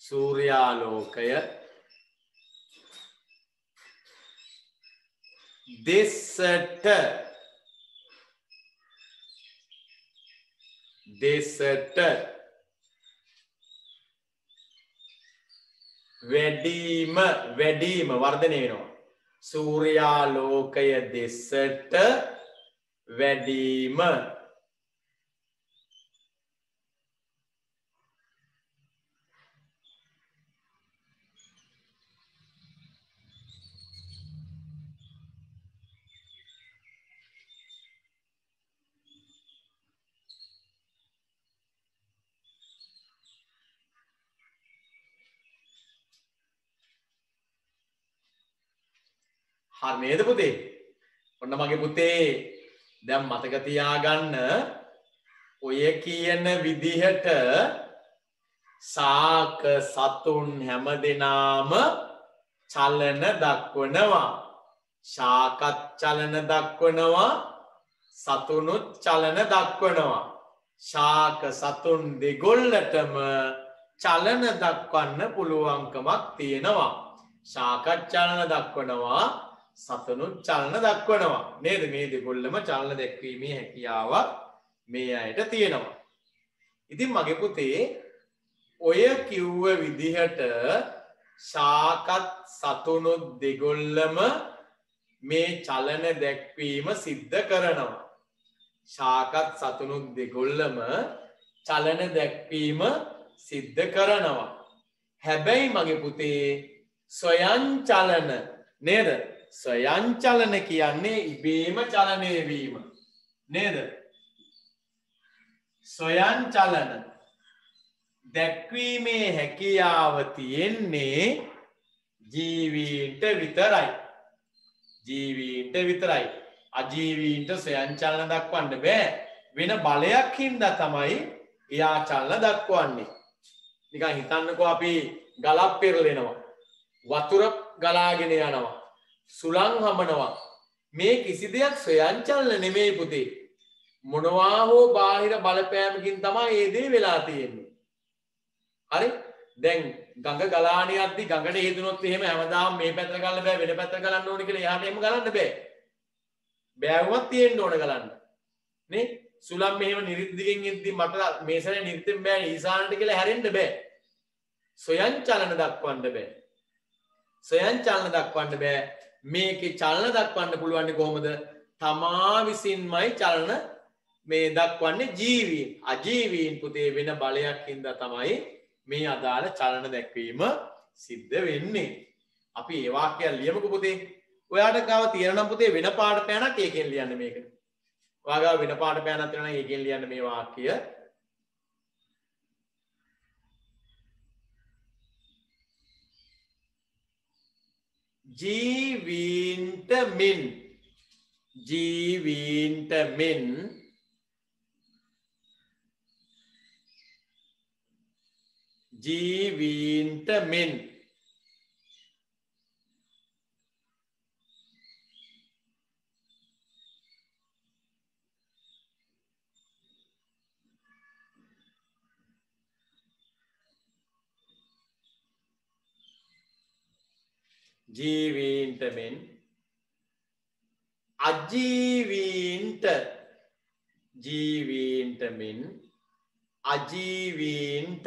සූර්යාලෝකය දෙසට වැඩිම වර්ධනය වෙනවා සූර්යාලෝකය දෙසට වැඩිම හරි නේද පුතේ? ඔන්න මගේ පුතේ දැන් මතක තියාගන්න ඔය කියන විදිහට ශාක සතුන් හැමදෙනාම චලන දක්වනවා. ශාකත් චලන දක්වනවා සතුනුත් චලන දක්වනවා. ශාක සතුන් දෙගොල්ලටම චලන දක්වන්න පුළුවන්කමක් තියෙනවා. ශාකත් චලන දක්වනවා සතුනුත් චලන දක්වනවා නේද? මේ දෙගොල්ලම චලන දැක්වීමේ හැකියාවක් මේ අයට තියෙනවා. ඉතින් මගේ පුතේ ඔය කිව්ව විදිහට ශාකත් සතුනුත් දෙගොල්ලම මේ චලන දැක්වීම සිද්ධ කරනවා. ශාකත් සතුනුත් දෙගොල්ලම චලන දැක්වීම සිද්ධ කරනවා. හැබැයි මගේ පුතේ ස්වයංචලන නේද? ස්වයංචලන කියන්නේ ඉබේම චලනය වීම නේද? ස්වයංචලන දැක්වීමේ හැකියාව තියෙන්නේ ජීවීන්ට විතරයි. අජීවීන්ට ස්වයංචලන දක්වන්න බෑ. වෙන බලයක් හින්දා තමයි එයා චලන දක්වන්නේ. නිකන් හිතන්නකෝ අපි ගලක් පෙරලෙනවා. වතුර ගලාගෙන යනවා. සුළං හමනවා. මේ කිසි දෙයක් ස්වයංචලන නෙමෙයි පුතේ. මොනවා හෝ බාහිර බලපෑමකින් තමයි මේ දේ වෙලා තියෙන්නේ. හරි? දැන් ගඟ ගලාන යද්දි ගඟට හේතුනොත් එහෙම හැමදාම මේ පැත්තට ගලන්න බෑ වෙන පැත්තට ගලන්න ඕනේ කියලා එහාට එහෙම ගලන්න බෑ. බෑවුවක් තියෙන්න ඕන ගලන්න. නේ? සුළං මෙහෙම නිරිත් දිගෙන් එද්දි මට මේ සැරේ නිරිතෙන් බෑ ඊසානට කියලා හැරෙන්න බෑ. ස්වයංචලන දක්වන්න බෑ. ස්වයංචලන දක්වන්න බෑ. මේකේ චලන දක්වන්න පුළුවන් කොහොමද? තමා විසින්මයි චලන මේ දක්වන්නේ ජීවීන්. අජීවීන් පුතේ වෙන බලයක් හින්දා තමයි මේ අදාළ චලන දැක්වීම සිද්ධ වෙන්නේ. අපි ඒ වාක්‍යය ලියමුකෝ පුතේ. ඔයාට ගාව තියෙන නම් පුතේ වෙන පාඩ පෑනක් ඒකෙන් ලියන්න මේක. ඔයා ගාව වෙන පාඩ පෑනක් තියෙනවා නම් ඒකෙන් ලියන්න මේ වාක්‍යය. ජීවීන්ට මෙන් ජීවීන්ට මෙන් ජීවීන්ට මෙන් ජීවීන්ට මෙන් අජීවීන්ට ජීවීන්ට මෙන් අජීවීන්ට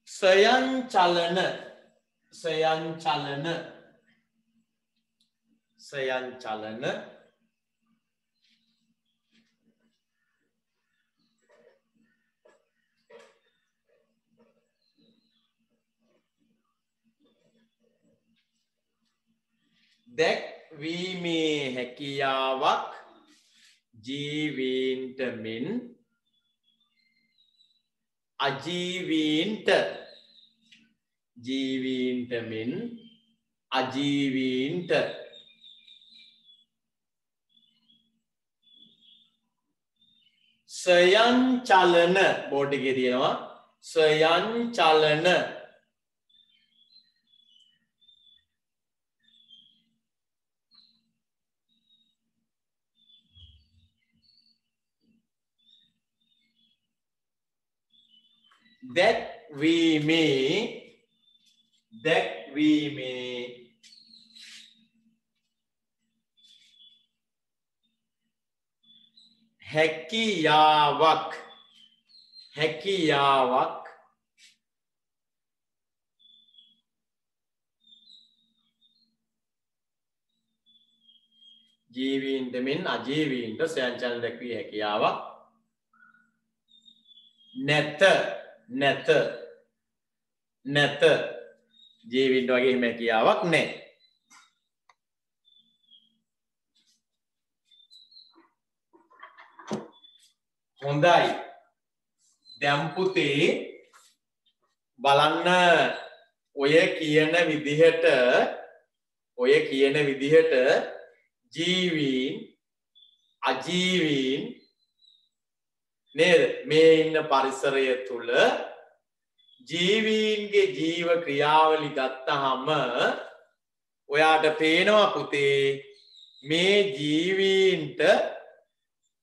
ස්වයංචලන ස්වයංචලන ස්වයංචලන දැක්වීමේ හැකියාවක් ජීවීන්ට මෙන් අජීවීන්ට ජීවීන්ට මෙන් අජීවීන්ට ස්වයංචලන බෝඩ් එකේ තියෙනවා ස්වයංචලන දැක්වීමේ හැකියාවක් ජීවීන්ට මෙන් අජීවීන්ට ස්වයංචලන දැක්විය හැකියාවක් නැත ජීවීන්ට වගේ එහෙම හැකියාවක් නැහැ. හොඳයි. දැන් පුතේ බලන්න ඔය කියන විදිහට ජීවීන් අජීවීන් නේද මේ ඉන්න පරිසරය තුල ජීවීන්ගේ ජීව ක්‍රියාවලි ගත්තාම ඔයාට පේනවා පුතේ මේ ජීවීන්ට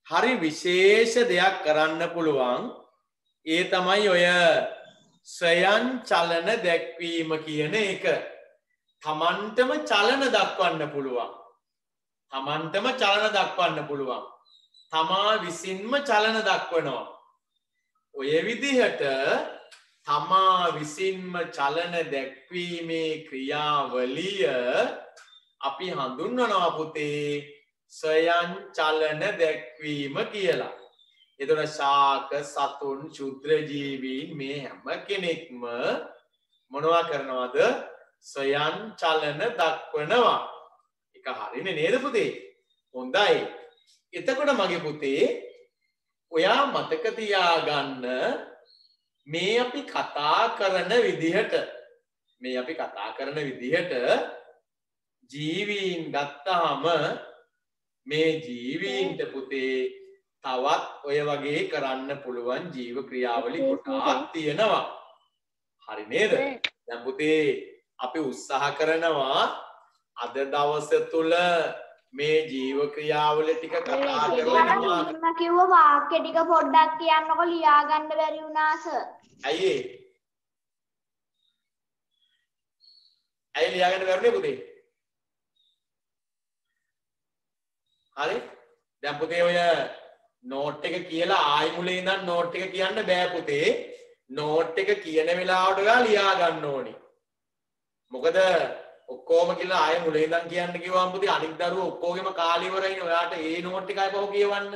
හරි විශේෂ දෙයක් කරන්න පුළුවන්. ඒ තමයි ඔය ස්වයංචලන දැක්වීම කියන එක. තමන්ටම චලන දක්වන්න පුළුවන්. තමා විසින්ම චලන දක්වනවා. ඔය විදිහට තමා විසින්ම චලන දැක්වීමේ ක්‍රියාවලිය අපි හඳුන්වනවා පුතේ ස්වයංචලන දැක්වීම කියලා. එතකොට ශාක සතුන් ශුද්‍ර ජීවීන් මේ හැම කෙනෙක්ම මොනවා කරනවද? ස්වයංචලන දක්වනවා. ඒක හරිනේ නේද පුතේ? හොඳයි. එතකොට මගේ පුතේ ඔයා මතක තියාගන්න මේ අපි කතා කරන විදිහට ජීවීන් ගත්තාම මේ ජීවීන්ට පුතේ තවත් ඔය වගේ කරන්න පුළුවන් ජීව ක්‍රියාවලි කොටස් තියෙනවා. හරි නේද? දැන් පුතේ අපි උත්සාහ කරනවා අද දවස තුල මේ ජීව ක්‍රියාවලි ටික කතා කරලා මම කිව්ව වාක්‍ය ටික පොඩ්ඩක් කියන්නකො ලියා ගන්න බැරි වුණා සර්. ඇයි ලියා ගන්න බැරුනේ පුතේ? හරි දැන් පුතේ ඔය නෝට් එක කියලා ආයි මුලින් ඉඳන් නෝට් එක කියන්න බෑ පුතේ. නෝට් එක කියන වෙලාවට ඔයා ලියා ගන්න ඕනි. මොකද ඔක්කොම කියලා ආයෙ මුලින් ඉඳන් කියන්න කිව්වම පුතේ අනිත් දරුවෝ ඔක්කොගෙම කාලය ඉවරයිනේ. ඔයාට ඒ නෝට් එකයි පහු කියවන්න.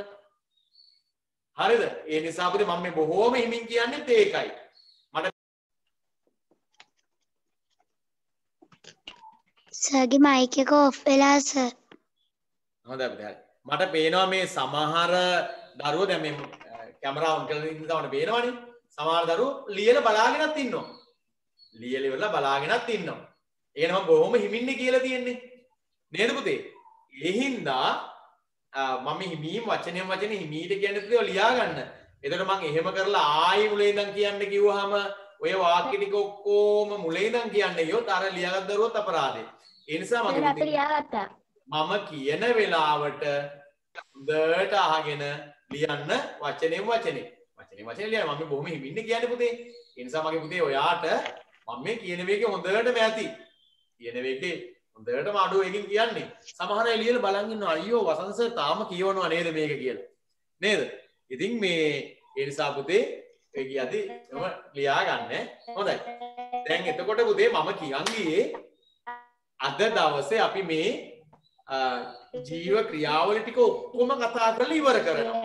හරිද? ඒ නිසා පුතේ මම මේ බොහෝම හිමින් කියන්නේත් ඒකයි. මට සර්ගේ මයික් එක ඔෆ් වෙලා සර්. හොඳයි පුතේ. හරි. මට පේනවා මේ සමහර දරුවෝ දැන් මේ කැමරාව ඔන් කරලා ඉන්න තමයි පේනවනේ. සමහර දරුවෝ ලියලා බලාගෙනත් ඉන්නවා. ලියලා ඉවරලා බලාගෙනත් ඉන්නවා. ඒක නම් බොහොම හිමින්නේ කියලා තියෙන්නේ. නේද පුතේ? ඒ හින්දා මම හිමීම් වචනෙන් වචනේ හිමීට කියන්නේ පුතේ ලියා ගන්න. එතකොට මම එහෙම කරලා ආයි මුලින් ඉඳන් කියන්න කිව්වහම ඔය වාක්‍ය ටික ඔක්කොම මුලින් ඉඳන් කියන්න ගියොත් අර ලියාගත් දරුවොත් අපරාධේ. ඒ නිසා මම කියන වෙලාවට හොඳට අහගෙන ලියන්න වචනෙන් වචනේ. වචනෙන් වචනේ ලියන්න මම බොහොම හිමින්නේ කියන්නේ පුතේ. ඒ නිසා මගේ පුතේ ඔයාට මම මේ කියන වේගෙ හොඳටම ඇති. කියන වේගෙ හොඳටම අඩුවකින් කියන්නේ. සමහර අය ලියලා බලන් ඉන්නවා අයියෝ වසන්ත සර් තාම කියවනවා නේද මේක කියලා. නේද? ඉතින් මේ ඒ නිසා පුතේ ඒ කියද්දි මම ලියා ගන්න. හොඳයි. දැන් එතකොට පුතේ මම කියන් ගියේ අද දවසේ අපි මේ ජීව ක්‍රියාවල ටික ඔක්කොම කතා කරලා ඉවර කරනවා.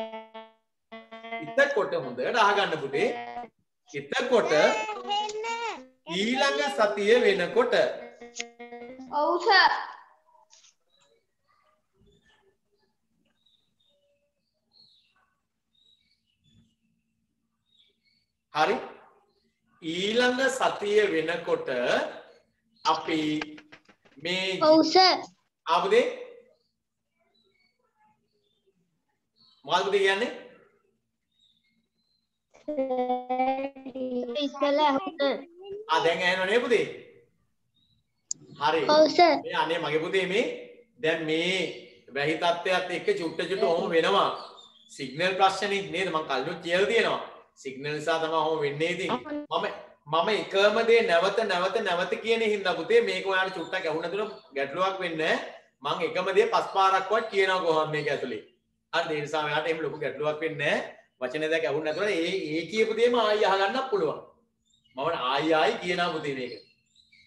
එතකොට හොඳට අහගන්න පුතේ. එතකොට ඊළඟ සතිය වෙනකොට ඔව් සර්. හරි. ඊළඟ සතිය වෙනකොට අපි මේ ඔව් සර්. ආපුදේ මොකක්ද කියන්නේ? ඉස්සෙල්ලා හොඳ. දැන් ඇහෙනව නේ පුතේ? හරි. ඔව් සර්. මේ අනේ මගේ පුතේ මේ දැන් මේ වැහි තත්ත්වයක් එක්ක චුට්ට ඔහොම වෙනවා. සිග්නල් ප්‍රශ්නේ නේද? මම කලින් කියලා තියෙනවා. සිග්නල් නිසා තමයි ඔහොම වෙන්නේ ඉතින්. මම එකම දේ නැවත කියන හින්දා පුතේ මේක ඔයාලට චුට්ටක් ඇහුණ දුන ගැටලුවක් වෙන්නේ නැහැ. මම එකම දේ 5 පාරක්වත් කියනවා කොහොමද මේක ඇතුලේ. හරිද? ඒ නිසා ඔයාලට එහෙම ලොකු ගැටලුවක් වෙන්නේ නැහැ. වචනේ දැක ඇහුණ නැතුව ඒ කියපු දේම ආයි අහගන්නත් පුළුවන්. මම ආයි කියනවා පුතේ මේක.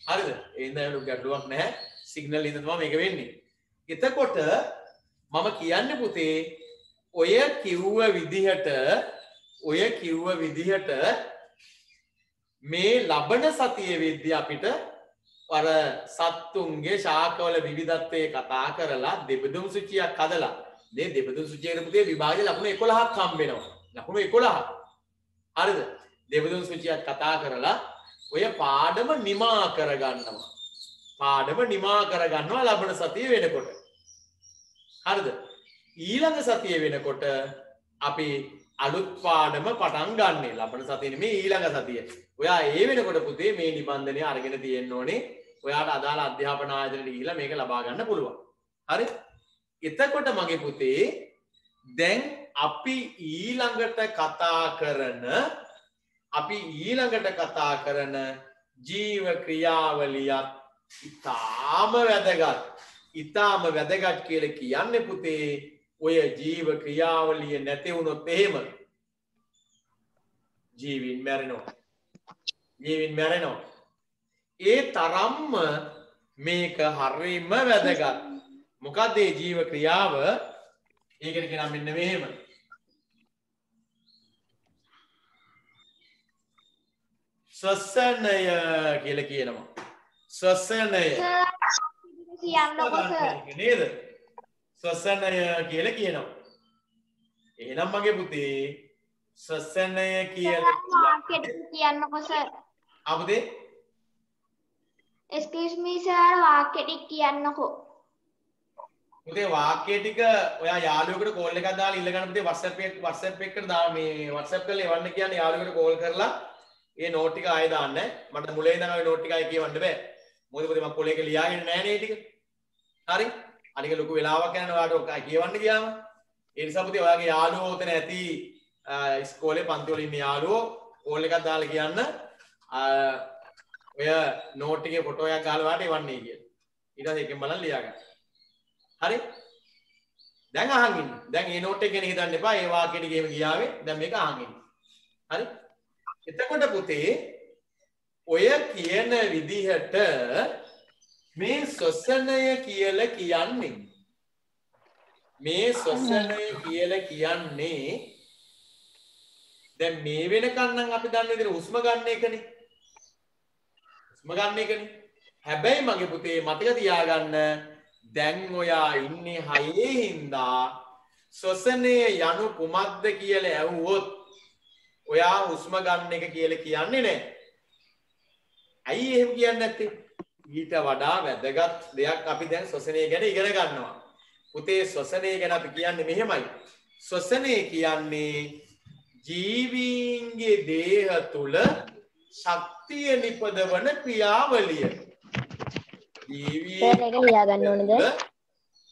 හරිද? ඒ හින්දා ලොකු ගැටලුවක් නැහැ. සිග්නල් හින්දා තමයි මේක වෙන්නේ. එතකොට මම කියන්නේ පුතේ ඔය කිව්ව විදිහට මේ ලබන සතිය වෙද්දී අපිට අර සත්තුන්ගේ ශාකවල විවිධත්වය කතා කරලා දෙබදුම් සුචියක් හදලා මේ දෙබදුම් සුචියේ පුතේ විභාගයේ ලකුණු 11ක් හම්බ වෙනවා. ලකුණු 11. හරිද? දෙබදුම් සුචියක් කතා කරලා ඔය පාඩම නිමා කරගන්නවා ලබන සතිය වෙනකොට. හරිද? ඊළඟ සතිය වෙනකොට අපි අලුත් පාඩම පටන් ගන්නෙ. ලබන සතිය නෙමෙයි ඊළඟ සතිය. ඔයා ඒ වෙනකොට පුතේ මේ නිබන්ධනය අරගෙන තියෙන්න ඕනේ. ඔයාට අදාළ අධ්‍යාපන ආයතනයට ගිහිල්ලා මේක ලබා ගන්න පුළුවන්. හරි? එතකොට මගේ පුතේ දැන් අපි ඊළඟට කතා කරන ජීව ක්‍රියාවලියත් ඉතාම වැදගත් කියලා කියන්නේ පුතේ ඔය ජීව ක්‍රියාවලිය නැති වුණොත් එහෙම ජීවීන් මැරෙනවා. ඒ තරම්ම මේක හරිම වැදගත්. මොකක්ද මේ ජීව ක්‍රියාව? ඒකට කියනවා මෙන්න මෙහෙම. ශ්වසනය කියලා කියනවා. ශ්වසනය කියන්නකො සර්. නේද? ශ්වසනය කියලා කියනවා. එහෙනම් මගේ පුතේ ශ්වසනය කියලා වාක්‍යෙට කියන්නකො සර්. අපුතේ excuse me සර් වාක්‍යෙට කියන්නකො. පුතේ වාක්‍ය ටික ඔයා යාළුවෙකුට කෝල් එකක් දාලා ඉල්ල ගන්න පුතේ WhatsApp එකට දාන්න මේ WhatsApp කරලා එවන්න කියන්නේ යාළුවෙකුට කෝල් කරලා ඒ නෝට් ටික ආයෙ දාන්න. මට මුලින් ඉඳන් ඔය නෝට් ටික ආයෙ කියවන්න බෑ. මොකද පුතේ මම පොලේ එක ලියාගෙන නෑ නේ ටික. හරි? අනික ලොකු වෙලාවක් යනවා ඔයාට ඔක කියවන්න ගියාම. ඒ නිසා පුතේ ඔයාගේ යාළුවෝ උතන ඇති ඉස්කෝලේ පන්ති වල ඉන්න යාළුවෝ කෝල් එකක් දාලා කියන්න ඔය නෝට් එකේ ෆොටෝ එකක් ගහලා ඔයාට එවන්නේ කියලා. ඊට පස්සේ එකෙන් බලන් ලියා ගන්න. හරි? දැන් අහන් ඉන්න. දැන් මේ නෝට් එක ගැන හිතන්න එපා. ඒ වාක්‍ය ටික එහෙම ගියාවේ. දැන් මේක අහන් ඉන්න. හරි? එතකොට පුතේ ඔය කියන විදිහට මේ ශ්වසනය කියලා කියන්නේ මේ ශ්වසනය කියලා කියන්නේ දැන් මේ වෙනකන් නම් අපි දන්න විදිහට හුස්ම ගන්න එකනේ. හුස්ම ගන්න එකනේ. හැබැයි මගේ පුතේ මතක තියාගන්න දැන් ඔයා ඉන්නේ හයේ හින්දා ශ්වසනය යනු කුමක්ද කියලා ඇහුවොත් ඔයා හුස්ම ගන්න එක කියලා කියන්නේ නැහැ. ඇයි එහෙම කියන්නේ නැත්තේ? ඊට වඩා වැදගත් දෙයක් අපි දැන් ශ්වසනය ගැන ඉගෙන ගන්නවා. පුතේ ශ්වසනය ගැන අපි කියන්නේ මෙහෙමයි. ශ්වසනය කියන්නේ ජීවීන්ගේ දේහ තුල ශක්තිය නිපදවන ක්‍රියාවලිය. ජීවීන් ඒක ලියා ගන්න ඕනද?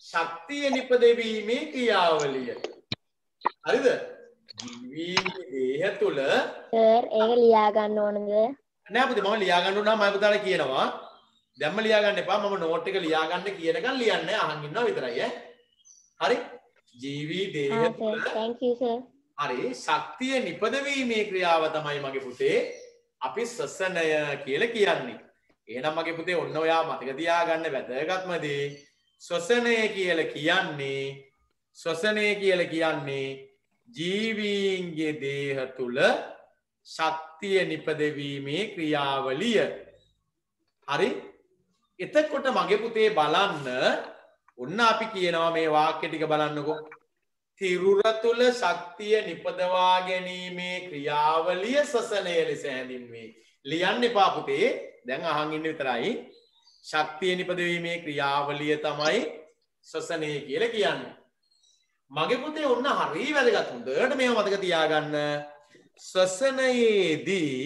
ශක්තිය නිපදවීමේ ක්‍රියාවලිය. හරිද? ජීවීන්ගේ දේහ තුල සර් ඒක ලියා ගන්න ඕනද? නෑ පුතේ මම ලියා ගන්න උනා මම පුතාලා කියනවා. දැම්ම ලියා ගන්න එපා. මම නෝට් එක ලියා ගන්න කියනකන් ලියන්නේ අහන් ඉන්නවා විතරයි ඈ. හරි? ජීවී දේහ තුල thank you sir. හරි ශක්තිය නිපදවීමේ ක්‍රියාව තමයි මගේ පුතේ අපි ශ්වසනය කියලා කියන්නේ. එහෙනම් මගේ පුතේ ඔන්න ඔයා මතක තියාගන්න වැදගත්ම දේ ශ්වසනය කියලා කියන්නේ ජීවීන්ගේ දේහ තුල ශක්තිය නිපදවීමේ ක්‍රියාවලිය. හරි? එතකොට මගේ පුතේ බලන්න ඔන්න අපි කියනවා මේ වාක්‍ය ටික බලන්නකෝ. තිරුර තුල ශක්තිය නිපදවා ගැනීමේ ක්‍රියාවලිය ශ්වසනය ලෙස හැඳින්වේ. ලියන්න එපා පුතේ. දැන් අහන් ඉන්න විතරයි. ශක්තිය නිපදවීමේ ක්‍රියාවලිය තමයි ශ්වසනය කියලා කියන්නේ. මගේ පුතේ ඔන්න හරිය වැදගත්. හොඳට මේව මතක තියාගන්න. ශ්වසනයේදී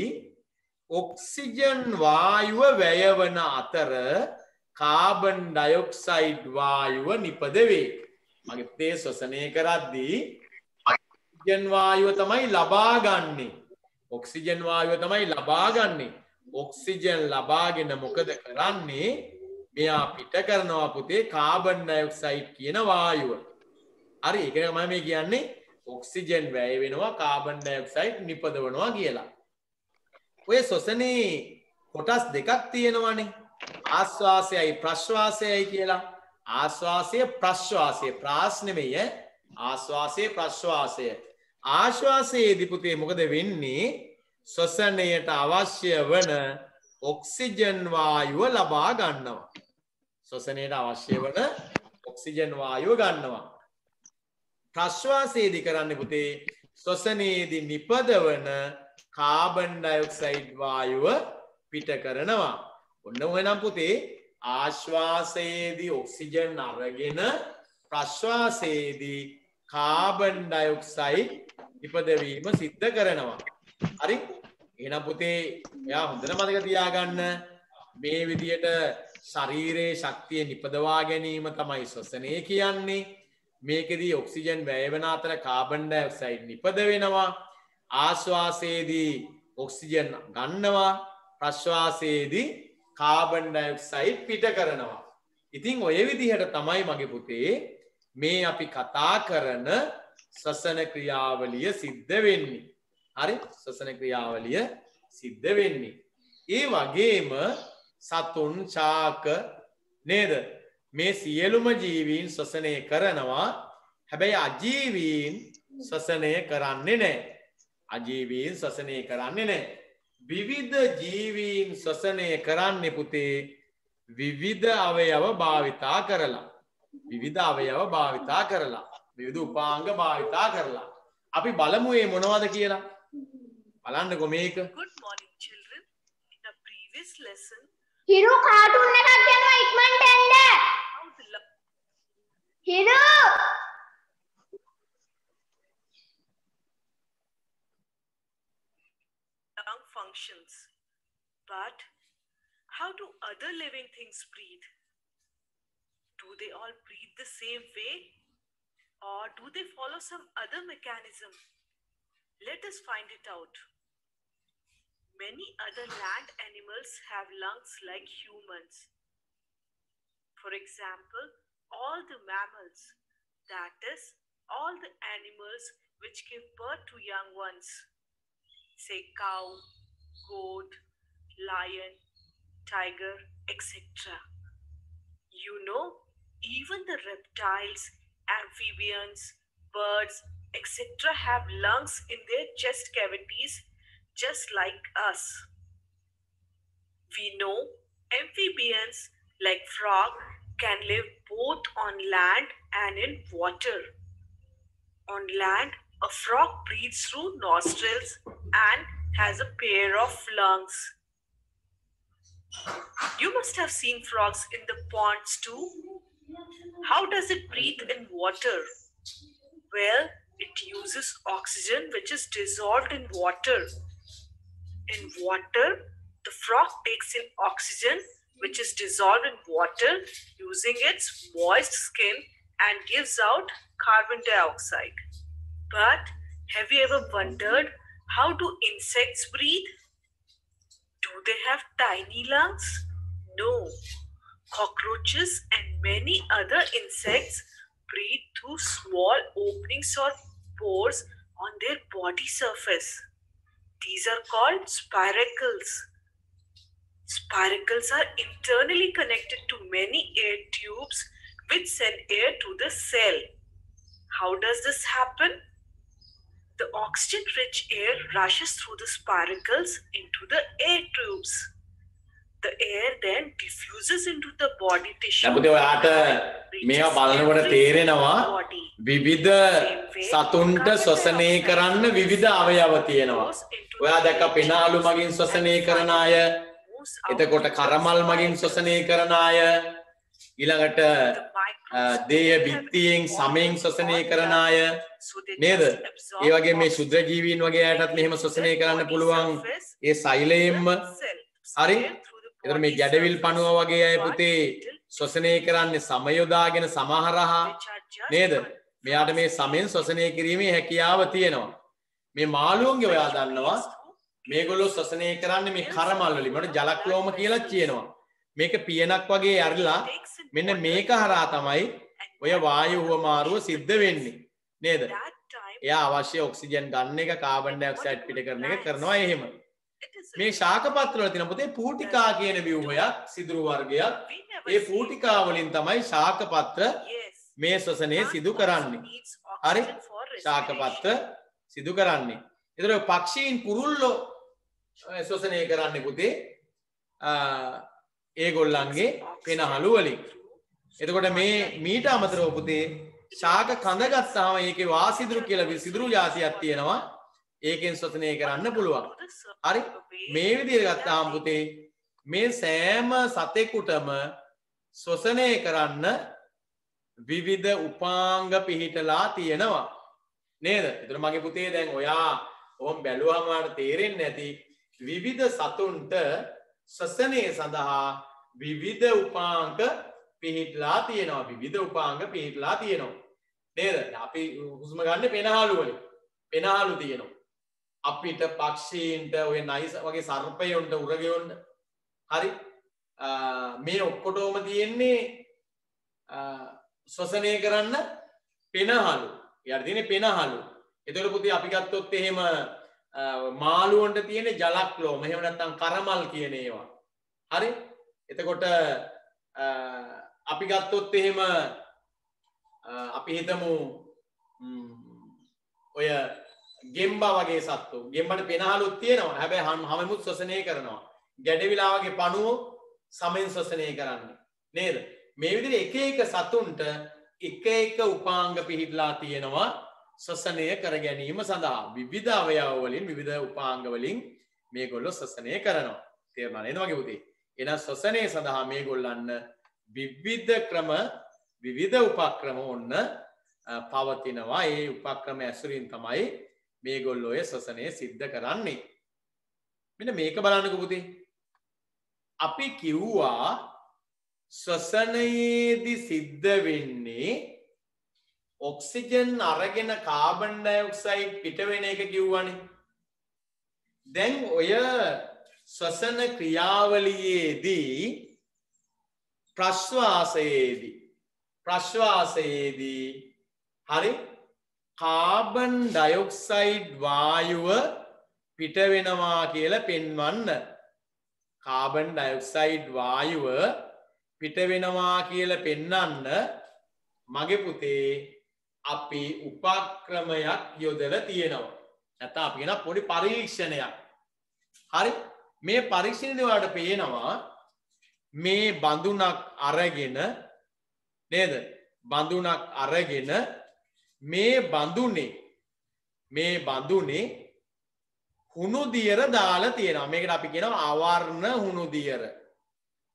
ඔක්සිජන් වායුව වැයවන අතර කාබන් ඩයොක්සයිඩ් වායුව නිපදවේ. මගේ පුතේ ශ්වසනය කරද්දී ඔක්සිජන් වායුව තමයි ලබා ගන්නෙ. ඔක්සිජන් වායුව තමයි ලබා ගන්නෙ. ඔක්සිජන් ලබාගෙන මොකද කරන්නේ? මෙයා පිට කරනවා පුතේ කාබන් ඩයොක්සයිඩ් කියන වායුව. හරි ඒක තමයි මේ කියන්නේ ඔක්සිජන් වැය වෙනවා කාබන් ඩයොක්සයිඩ් නිපදවනවා කියලා. ඔය ශ්වසනයේ කොටස් දෙකක් තියෙනවානේ. ආශ්වාසයයි ප්‍රශ්වාසයයි කියලා. ආශ්වාසය ප්‍රශ්වාසය ප්‍රාස් නෙමෙයි ආශ්වාසය ප්‍රශ්වාසය. ආශ්වාසයේදී පුතේ මොකද වෙන්නේ? ශ්වසනයට අවශ්‍ය වන ඔක්සිජන් වායුව ලබා ගන්නවා. ශ්වසනයට අවශ්‍ය වන ඔක්සිජන් වායුව ගන්නවා. ප්‍රශ්වාසයේදී කරන්නේ පුතේ ශ්වසනයේදී නිපදවන කාබන් ඩයොක්සයිඩ් වායුව පිට කරනවා. ඔන්න ඔයනම් පුතේ ආශ්වාසයේදී ඔක්සිජන් අරගෙන ප්‍රශ්වාසයේදී කාබන් ඩයොක්සයිඩ් නිපදවීම සිද්ධ කරනවා. හරි? එහෙනම් පුතේ එයා හොඳට මතක තියාගන්න මේ විදියට ශරීරයේ ශක්තිය නිපදවා ගැනීම තමයි ශ්වසනය කියන්නේ. මේකෙදී ඔක්සිජන් වැය වෙන අතර කාබන් ඩයොක්සයිඩ් නිපද වෙනවා. ආශ්වාසයේදී ඔක්සිජන් ගන්නවා. ප්‍රශ්වාසයේදී කාබන් ඩයොක්සයිඩ් පිට කරනවා. ඉතින් ඔය විදිහට තමයි මගේ පුතේ මේ අපි කතා කරන ශ්වසන ක්‍රියාවලිය සිද්ධ වෙන්නේ. හරි? ශ්වසන ක්‍රියාවලිය සිද්ධ වෙන්නේ. ඒ වගේම සතුන් ශාක නේද? මේ සියලුම ජීවීන් ශ්වසනය කරනවා. හැබැයි අජීවීන් ශ්වසනය කරන්නේ නැහැ. අජීවීන් ශ්වසනය කරන්නේ නැහැ. විවිධ ජීවීන් ශ්වසනය කරන්නේ පුතේ විවිධ අවයව භාවිතා කරලා. විවිධ අවයව භාවිතා කරලා. විවිධ උපාංග භාවිතා කරලා. අපි බලමු මේ මොනවද කියලා. බලන්නකෝ මේක. Good morning children. In a previous lesson, Hiru cartoon එකක් යනවා ඉක්මනට එන්න. how the Hiru lung functions. But how do other living things breathe? Do they all breathe the same way? Or do they follow some other mechanism? Let us find it out. Many other land animals have lungs like humans. For example, all the mammals That is, all the animals which give birth to young ones, say cow, goat, lion, tiger, etc. You know, even the reptiles, amphibians, birds, etc. have lungs in their chest cavities just like us. We know amphibians like frog can live both on land and in water. On land, a frog breathes through nostrils and has a pair of lungs. You must have seen frogs in the ponds too. How does it breathe in water? Well, it uses oxygen which is dissolved in water. In water, the frog takes in oxygen which is dissolved in water using its moist skin and gives out carbon dioxide. But have you ever wondered, how do insects breathe? Do they have tiny lungs? No. Cockroaches and many other insects breathe through small openings or pores on their body surface. These are called spiracles. Spiracles are internally connected to many air tubes which send air to the cell. How does this happen? The oxygen-rich air rushes through the spiracles into the air tubes. The air then diffuses into the body tissue. අපිට ඔයාට මේවා බලනකොට තේරෙනවා විවිධ සතුන්ට ශ්වසනය කරන්න විවිධ අවයව තියෙනවා. ඔයා දැක්ක පෙනාලු මගින් ශ්වසනය කරන අය, එතකොට කරමල් මගින් ශ්වසනය කරන අය, ඊළඟට දේය බිත්තියෙන් සමෙන් ශ්වසනය කරන අය නේද? ඒ වගේ මේ ශුද්‍ර ජීවීන් වගේ අයටත් මෙහෙම ශ්වසනය කරන්න පුළුවන් ඒ සෛලයෙන්ම. හරි? එතකොට මේ ගැඩවිල් පණුව වගේ අය පුතේ ශ්වසනය කරන්නේ සම යොදාගෙන සමහරහා නේද? මෙයාට මේ සමෙන් ශ්වසනය කිරීමේ හැකියාව තියෙනවා. මේ මාළුවන්ගේ ඔයා දන්නවා මේගොල්ලෝ ශ්වසනය කරන්නේ මේ කරමල් වලින්. මට ජලක්ලෝම කියලා කියනවා. මේක පියනක් වගේ ඇරිලා මෙන්න මේක හරහා තමයි ඔය වායු හුවමාරුව සිද්ධ වෙන්නේ නේද? එයා අවශ්‍ය ඔක්සිජන් ගන්න එක, කාබන් ඩයොක්සයිඩ් පිට කරන එක කරනවා එහෙම. මේ ශාකපත්‍ර වල තියෙන පුතේ පූටිකා කියන ව්‍යුහයක්, සිදුරු වර්ගයක්. ඒ පූටිකා වලින් තමයි ශාකපත්‍ර මේ ශ්වසනය සිදු කරන්නේ. හරි? ශාකපත්‍ර සිදු කරන්නේ. ඒතර පක්ෂීන් කුරුල්ලෝ ශ්වසනය කරන්නේ පුතේ ඒගොල්ලන්ගේ පෙනහළු වලින්. එතකොට මේ මීට අමතරව පුතේ ශාක කඳ ගත්තාම ඒකේ වාසිදුරු කියලා සිදුරු జాතියක් තියෙනවා. ඒකෙන් ශ්වසනය කරන්න පුළුවන්. හරි? මේ විදිහට ගත්තාම පුතේ මේ සෑම සතෙකුටම ශ්වසනය කරන්න විවිධ උපාංග පිහිටලා තියෙනවා. නේද? එතකොට මගේ පුතේ දැන් ඔයා ඕම් බැලුවම ඔයාලට තේරෙන්නේ නැති විවිධ සතුන්ට ශ්වසනය සඳහා විවිධ උපාංග පිහිටලා තියෙනවා. විවිධ උපාංග පිහිටලා තියෙනවා. නේද? අපි හුස්ම ගන්න පෙනහළු වලින්. පෙනහළු තියෙනවා. අපිට පක්ෂීන්ට ඔය නයිස් වගේ සර්පයොන්ට උරගයොන්ට හරි මේ ඔක්කොටම තියෙන්නේ ශ්වසනය කරන්න පෙනහළු. යාට තියෙන්නේ පෙනහළු. ඒතකොට පුතේ අපි ගත්තොත් එහෙම මාළුවන්ට තියෙන්නේ ජලක්ලෝම. එහෙම නැත්නම් කරමල් කියන ඒවා. හරි? එතකොට අපි ගත්තොත් එහෙම අපි හිතමු ඔය ගෙම්බා වගේ සත්තු. ගෙම්බට පෙනහළුත් තියෙනවා. හැබැයි හැමමුත් ශ්වසනය කරනවා. ගැඩවිලා වගේ පණුවෝ සමෙන් ශ්වසනය කරන්නේ. නේද? මේ විදිහට එක එක සතුන්ට එක එක උපාංග පිහිටලා තියෙනවා ශ්වසනය කර ගැනීම සඳහා. විවිධ අවයව වලින් විවිධ උපාංග වලින් මේගොල්ලෝ ශ්වසනය කරනවා. තේරුණා නේද මගේ පුතේ? එහෙනම් ශ්වසනය සඳහා මේගොල්ලන් විවිධ ක්‍රම විවිධ උපක්‍රම ඔන්න පවතිනවා. ඒ උපක්‍රම ඇසුරින් තමයි මේගොල්ලෝ ඔය ශ්වසනය සිද්ධ කරන්නේ. මෙන්න මේක බලන්නකෝ පුතේ. අපි කිව්වා ශ්වසනයේදී සිද්ධ වෙන්නේ ඔක්සිජන් අරගෙන කාබන් ඩයොක්සයිඩ් පිට වෙන එක කිව්වනේ. දැන් ඔය ශ්වසන ක්‍රියාවලියේදී ප්‍රශ්වාසයේදී හරි කාබන් ඩයොක්සයිඩ් වායුව පිට වෙනවා කියලා පෙන්වන්න. කාබන් ඩයොක්සයිඩ් වායුව පිට වෙනවා කියලා පෙන්වන්න මගේ පුතේ අපි උපක්‍රමයක් යොදලා තියෙනවා. නැත්නම් අපි කියන පොඩි පරීක්ෂණයක්. හරි මේ පරීක්ෂණේ වලට පේනවා මේ බඳුනක් අරගෙන නේද? බඳුනක් අරගෙන මේ බඳුනේ හුණු දියර දාලා තියෙනවා. මේකට අපි කියනවා අවර්ණ හුණු දියර.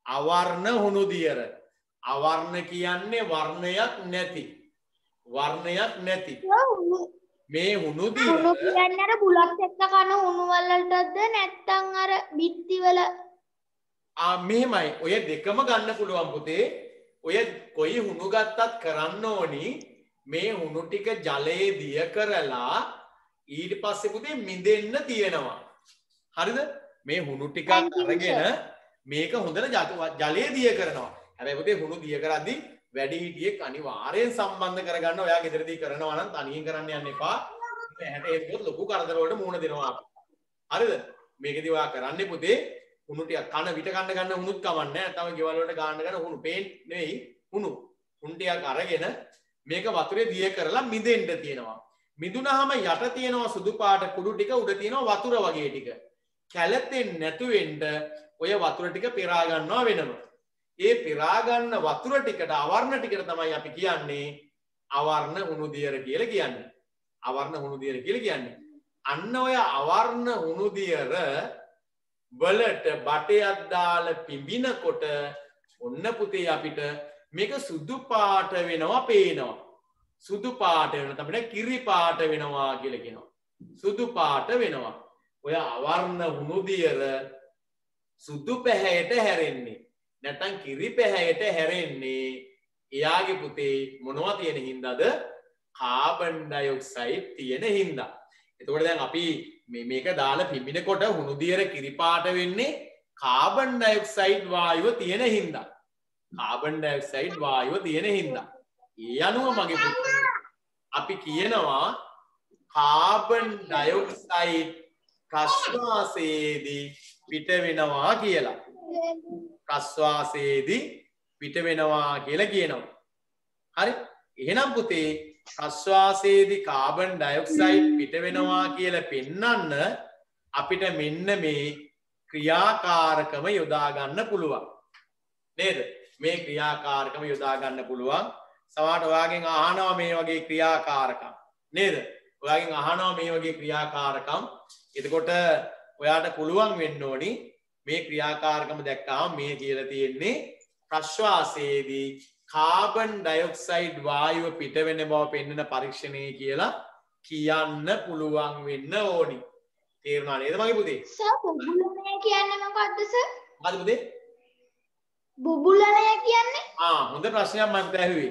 අවර්ණ හුණු දියර. අවර්ණ කියන්නේ වර්ණයක් නැති. වර්ණයක් නැති. මේ හුණු දියර හුණු කියන්නේ අර බුලත් එක්ක කන හුණු වලටද නැත්නම් අර බිත්ති වල මෙහෙමයි. ඔය දෙකම ගන්න පුළුවන් පුතේ. ඔය කොයි හුණු ගත්තත් කරන්න ඕනි මේ හුණු ටික ජලයේ දිය කරලා ඊට පස්සේ පුතේ මිදෙන්න තියෙනවා. හරිද? මේ හුණු ටිකක් අරගෙන මේක හොඳට ජලයේ දිය කරනවා. හැබැයි පුතේ හුණු දිය කරද්දී වැඩි හිටියෙක් අනිවාර්යෙන් සම්බන්ධ කරගන්න. ඔයා ගෙදරදී කරනවා නම් තනියෙන් කරන්න යන්න එපා. 60 ඒකත් ලොකු කරදර වලට මුහුණ දෙනවා අපි. හරිද? මේකදී ඔයා කරන්නේ පුතේ හුණු ටික කන විට කන්න ගන්න හුණුත් කමන්නේ නැහැ. නැත්නම් ගෙවල් වලට ගන්න ගන්න හුණු පේන් නෙවෙයි හුණු. හුණු ටිකක් අරගෙන මේක වතුරේ දිය කරලා මිදෙන්න තියෙනවා. මිදුනහම යට තියෙනවා සුදු පාට කුඩු ටික උඩ තියෙනවා වතුර වගේ ටික. කැළතෙන්නේ නැතු වෙන්න ඔය වතුර ටික පෙරා ගන්නවා වෙනම. ඒ පෙරා ගන්න වතුර ටිකට අවර්ණ ටිකට තමයි අපි කියන්නේ අවර්ණ හුණු දියර කියලා කියන්නේ. අවර්ණ හුණු දියර කියලා කියන්නේ. අන්න ඔය අවර්ණ හුණු දියර වලට බටයක් දාලා පිඹිනකොට ඔන්න පුතේ අපිට මේක සුදු පාට වෙනවා පේනවා. සුදු පාට වෙන තමයි කිරි පාට වෙනවා කියලා කියනවා. සුදු පාට වෙනවා. ඔය අවර්ණ හුණු දියර සුදු පැහැයට හැරෙන්නේ. නැත්නම් කිරි පැහැයට හැරෙන්නේ එයාගේ පුතේ මොනවා තියෙන හින්දාද? කාබන් ඩයොක්සයිඩ් තියෙන හින්දා. එතකොට දැන් අපි මේක දාලා පිඹිනකොට හුණු දියර කිරි පාට වෙන්නේ කාබන් ඩයොක්සයිඩ් වායුව තියෙන හින්දා. කාබන් ඩයොක්සයිඩ් වායුව තියෙන හින්දා. ඒ අනුව මගේ පුතේ අපි කියනවා කාබන් ඩයොක්සයිඩ් ප්‍රශ්වාසයේදී පිට වෙනවා කියලා. ප්‍රශ්වාසයේදී පිට වෙනවා කියලා කියනවා. හරි? එහෙනම් පුතේ ප්‍රශ්වාසයේදී කාබන් ඩයොක්සයිඩ් පිට වෙනවා කියලා පෙන්වන්න අපිට මෙන්න මේ ක්‍රියාකාරකම යොදා ගන්න පුළුවන්. නේද? මේ ක්‍රියාකාරකම යොදා ගන්න පුළුවන්. සමහරට ඔයාගෙන් අහනවා මේ වගේ ක්‍රියාකාරකම්. නේද? ඔයාගෙන් අහනවා මේ වගේ ක්‍රියාකාරකම්. එතකොට ඔයාට පුළුවන් වෙන්න ඕනි මේ ක්‍රියාකාරකම දැක්කම මේ කියලා තියෙන්නේ ප්‍රශ්වාසයේදී කාබන් ඩයොක්සයිඩ් වායුව පිට වෙන බව පෙන්වන පරීක්ෂණය කියලා කියන්න පුළුවන් වෙන්න ඕනි. තේරුණා නේද මගේ පුතේ? සර් බුබුලණය කියන්නේ මොකක්ද සර්? මොකද පුතේ? බුබුලණය කියන්නේ? හොඳ ප්‍රශ්නයක් මම ඇහුවේ.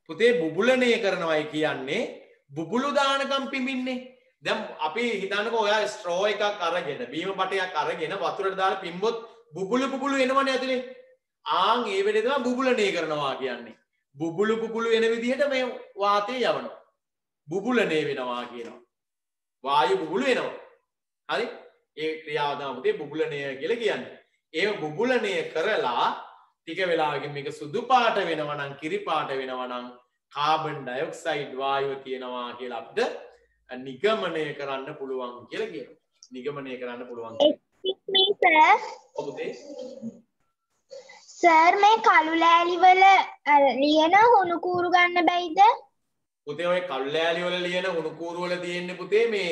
පුතේ බුබුලණය කරනවායි කියන්නේ බුබුලු දානකම් පිඹින්නේ. දැන් අපි හිතන්නකෝ ඔයා ස්ට්‍රෝ එකක් අරගෙන බීම බටයක් අරගෙන වතුරට දාලා පිම්බොත් බුබුලු එනවනේ ඇතුලේ. ඒ වෙලේ තමයි බුබුලණය කරනවා කියන්නේ. බුබුලු එන විදිහට මේ වාතය යවනවා. බුබුලණය වෙනවා කියනවා. වායු බුබුලු එනවා. හරි? ඒ ක්‍රියාව තමයි පුතේ බුබුලණය කියලා කියන්නේ. ඒ බුබුලණය කරලා ටික වෙලාවකින් මේක සුදු පාට වෙනවා නම් කිරි පාට වෙනවා නම් කාබන් ඩයොක්සයිඩ් වායුව තියෙනවා කියලා අපිට නිගමනය කරන්න පුළුවන් කියලා කියනවා. නිගමනය කරන්න පුළුවන්. සර් මේ කළු ලෑලි වල ලියන හුණු කූරු ගන්න බැයිද? පුතේ ඔය කළු ලෑලි වල ලියන හුණු කූරු වල තියෙන්නේ පුතේ මේ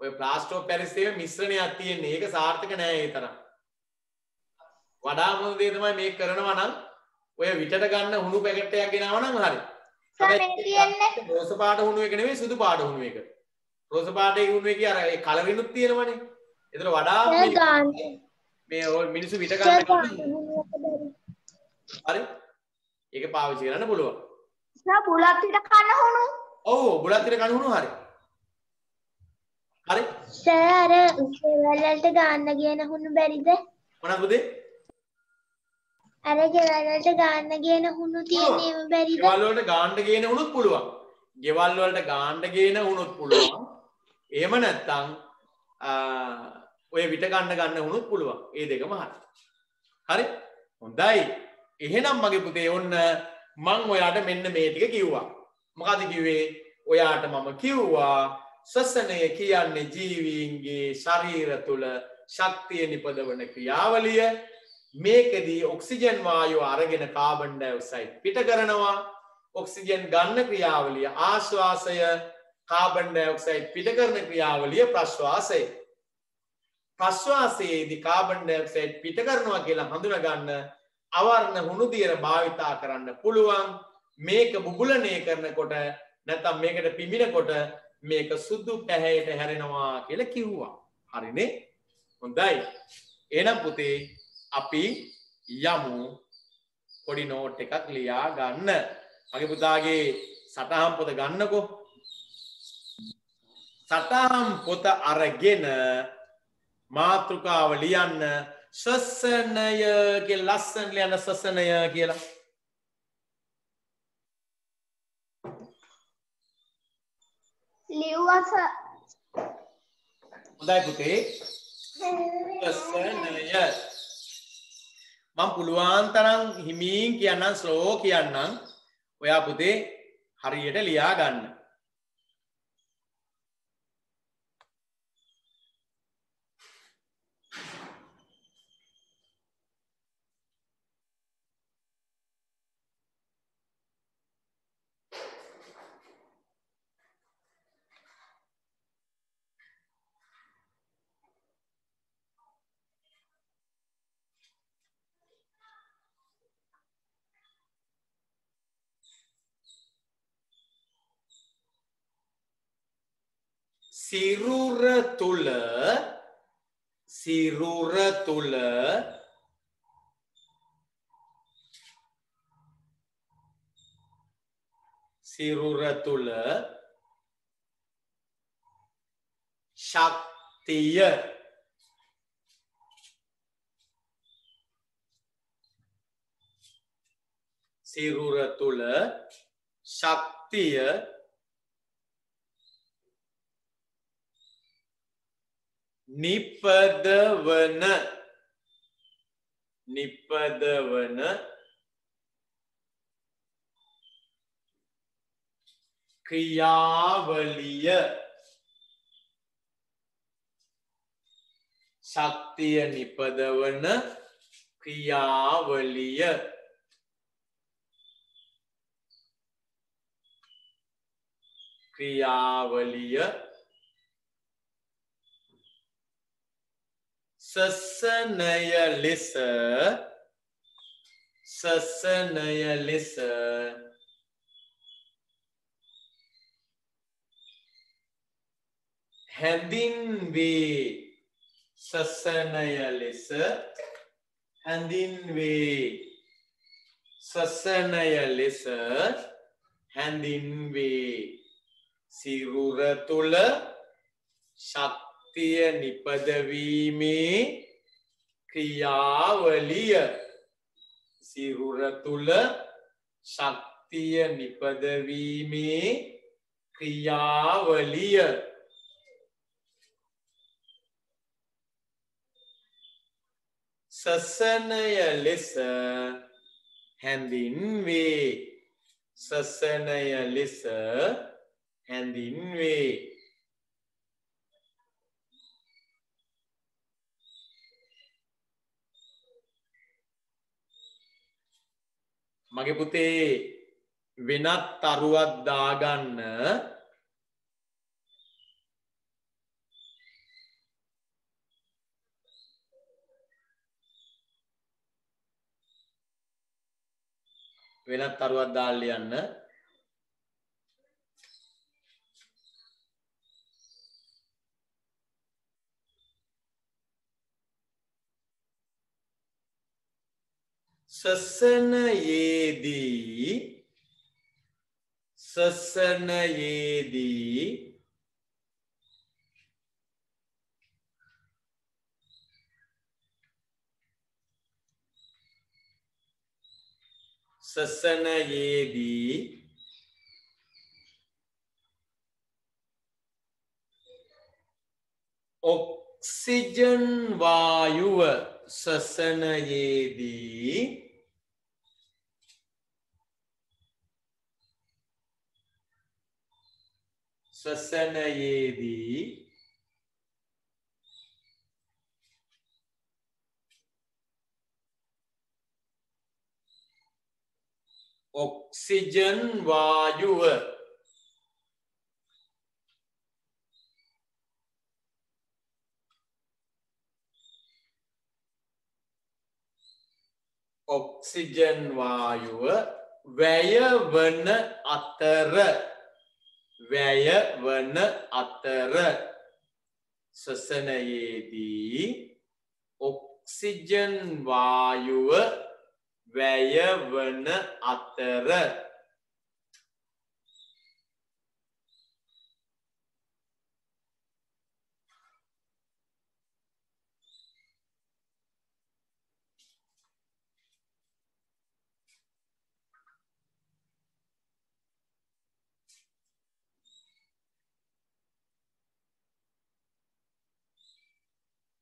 ඔය ප්ලාස්ටර් ඔෆ් පැරිස් එකේ මිශ්‍රණයක් තියෙන්නේ. ඒක සාර්ථක නෑ ඒ තරම්. වඩා මොන දේ තමයි මේක කරනවා නම් ඔය විතට ගන්න හුණු පැකට් එකක් ගෙනාවා නම් හරි. හැබැයි රෝස පාට හුණු එක නෙවෙයි සුදු පාට හුණු එක. රෝස පාටේ හුණු එකේ අර ඒ කලරිනුත් තියෙනවනේ. ඒතර වඩා මේ මිනිස්සු විත ගන්න හරි. ඒක පාවිච්චි කරන්න පුළුවන්. සර් බුලත් විතර කන හුණු. ඔව් බුලත් විතර කන හුණු හරි. හරි. සර් ගෙවල්වලට ගන්න කියන හුණු බැරිද? මොනවද පුතේ? අර ගෙවල්වලට ගන්න කියන හුණු තියෙන ඒව බැරිද? ගෙවල් වලට ගන්න කියන හුණුත් පුළුවන්. ගෙවල් වලට ගාන්න ගේන වුණොත් පුළුවන්. එහෙම නැත්නම් ඔය විට ගන්න වුණොත් පුළුවන්. ඒ දෙකම හරි. හරි? හොඳයි. එහෙනම් මගේ පුතේ ඔන්න මං ඔයාට මෙන්න මේ ටික කිව්වා. මොකද කිව්වේ? ඔයාට මම කිව්වා ශ්වසනය කියන්නේ ජීවීන්ගේ ශරීර තුල ශක්තිය නිපදවන ක්‍රියාවලිය. මේකදී ඔක්සිජන් වායුව අරගෙන කාබන් ඩයොක්සයිඩ් පිට කරනවා. ඔක්සිජන් ගන්න ක්‍රියාවලිය ආශ්වාසය, කාබන් ඩයොක්සයිඩ් පිට කරන ක්‍රියාවලිය ප්‍රශ්වාසය. ප්‍රශ්වාසයේදී කාබන් ඩයොක්සයිඩ් පිට කරනවා කියලා හඳුනගන්න අවර්ණ හුණු දියර භාවිතා කරන්න පුළුවන්. මේක බුබුලණය කරනකොට නැත්නම් මේකට පිඹිනකොට මේක සුදු පැහැයට හැරෙනවා කියලා කිව්වා. හරිනේ? හොඳයි. එහෙනම් පුතේ අපි යමු පොඩි නෝට් එකක් ලියා ගන්න. මගේ පුතාගේ සටහන් පොත ගන්නකෝ. සටහන් පොත අරගෙන මාතෘකාව ලියන්න. ශ්වසනය කියලා ලස්සන ලියන්න ශ්වසනය කියලා. ලිව්වස හොඳයි පුතේ. ශ්වසනය මම පුළුවන් තරම් හිමින් කියන්නම් ස්ලෝ කියන්නම්. ඔයා පුතේ හරියට ලියා ගන්න. සිරුර තුල ශක්තිය නිපදවන ක්‍රියාවලිය. ශක්තිය නිපදවන ක්‍රියාවලිය. සසනය ලෙස හැඳින්වේ. සිරුර තුල ශක්තිය නිපදවීමේ ක්‍රියාවලිය. සසනය ලෙස හැඳින්වේ. මගේ පුතේ වෙනත් තරුවක් දාගන්න. වෙනත් තරුවක් දාලා ලියන්න. සසනයේදී ඔක්සිජන් වායුව ශ්වසනයේදී ඔක්සිජන් වායුව වැය වන අතර ශ්වසනයේදී ඔක්සිජන් වායුව වැය වන අතර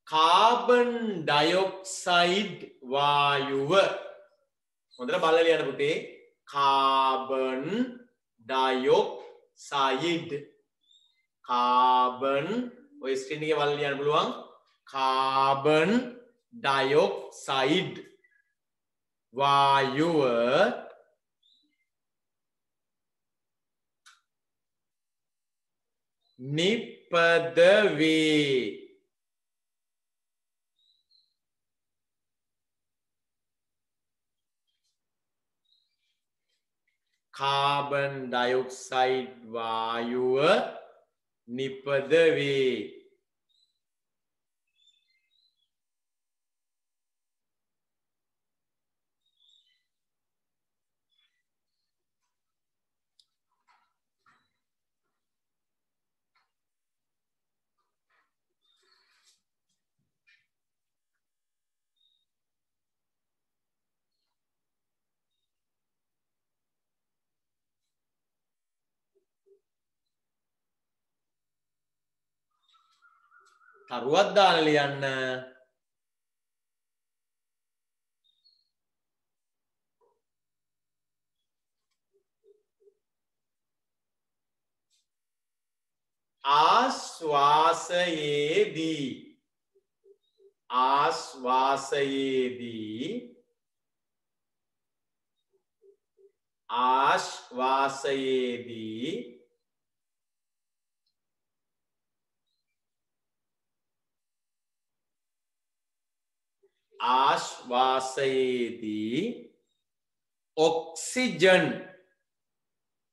කාබන් ඩයොක්සයිඩ් වායුව හොඳට බලලා ලියන්න පුතේ කාබන් ඩයොක්සයිඩ් ඔය ස්ක්‍රීන් එකේ බලලා ලියන්න පුළුවන් කාබන් ඩයොක්සයිඩ් වායුව නිපදවේ කාබන් ඩයොක්සයිඩ් වායුව නිපදවේ තරුවක් දාලා ලියන්න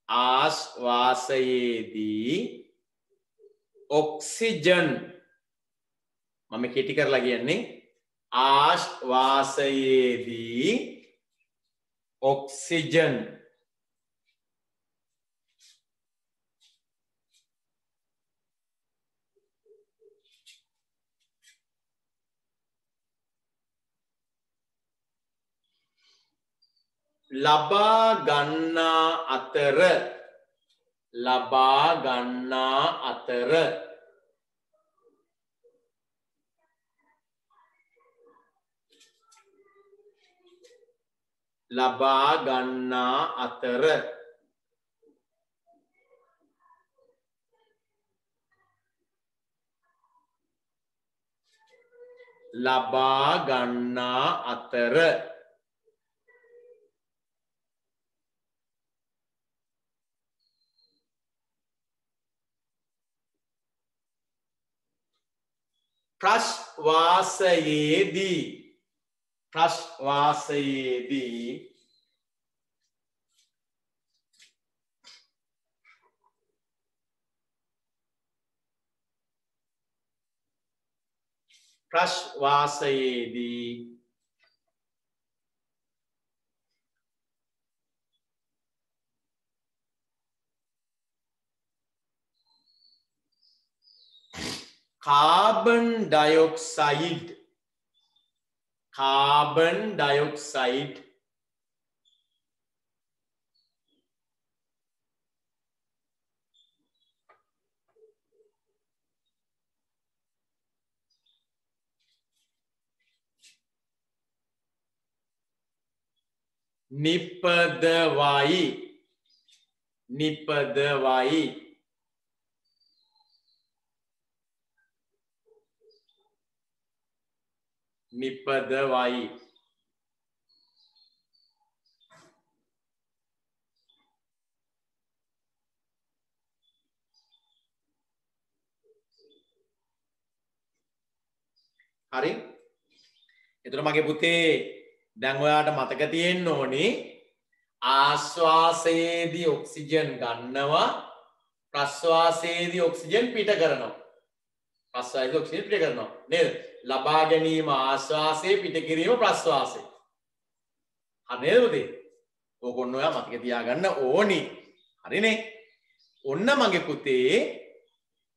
ආශ්වාසයේදී ඔක්සිජන් මම කෙටි කරලා කියන්නේ ආශ්වාසයේදී ඔක්සිජන් ලබා ගන්නා අතර ප්‍රශ්වාසයේදී කාබන් ඩයොක්සයිඩ් නිපදවයි නිපදවයි නිපදවයි හරි එතකොට මගේ පුතේ දැන් ඔයාට මතක තියෙන්න ඕනේ ආශ්වාසයේදී ඔක්සිජන් ගන්නවා ප්‍රශ්වාසයේදී ඔක්සිජන් පිට කරනවා ප්‍රශ්වාසයේදී ඔක්සිජන් පිට කරනවා නේද ලබා ගැනීම ආශ්වාසය පිට කිරීම ප්‍රශ්වාසය හරි නේද පුතේ ඕක ඔන්න ඔයා මතක තියාගන්න ඕනි හරිනේ ඔන්න මගේ පුතේ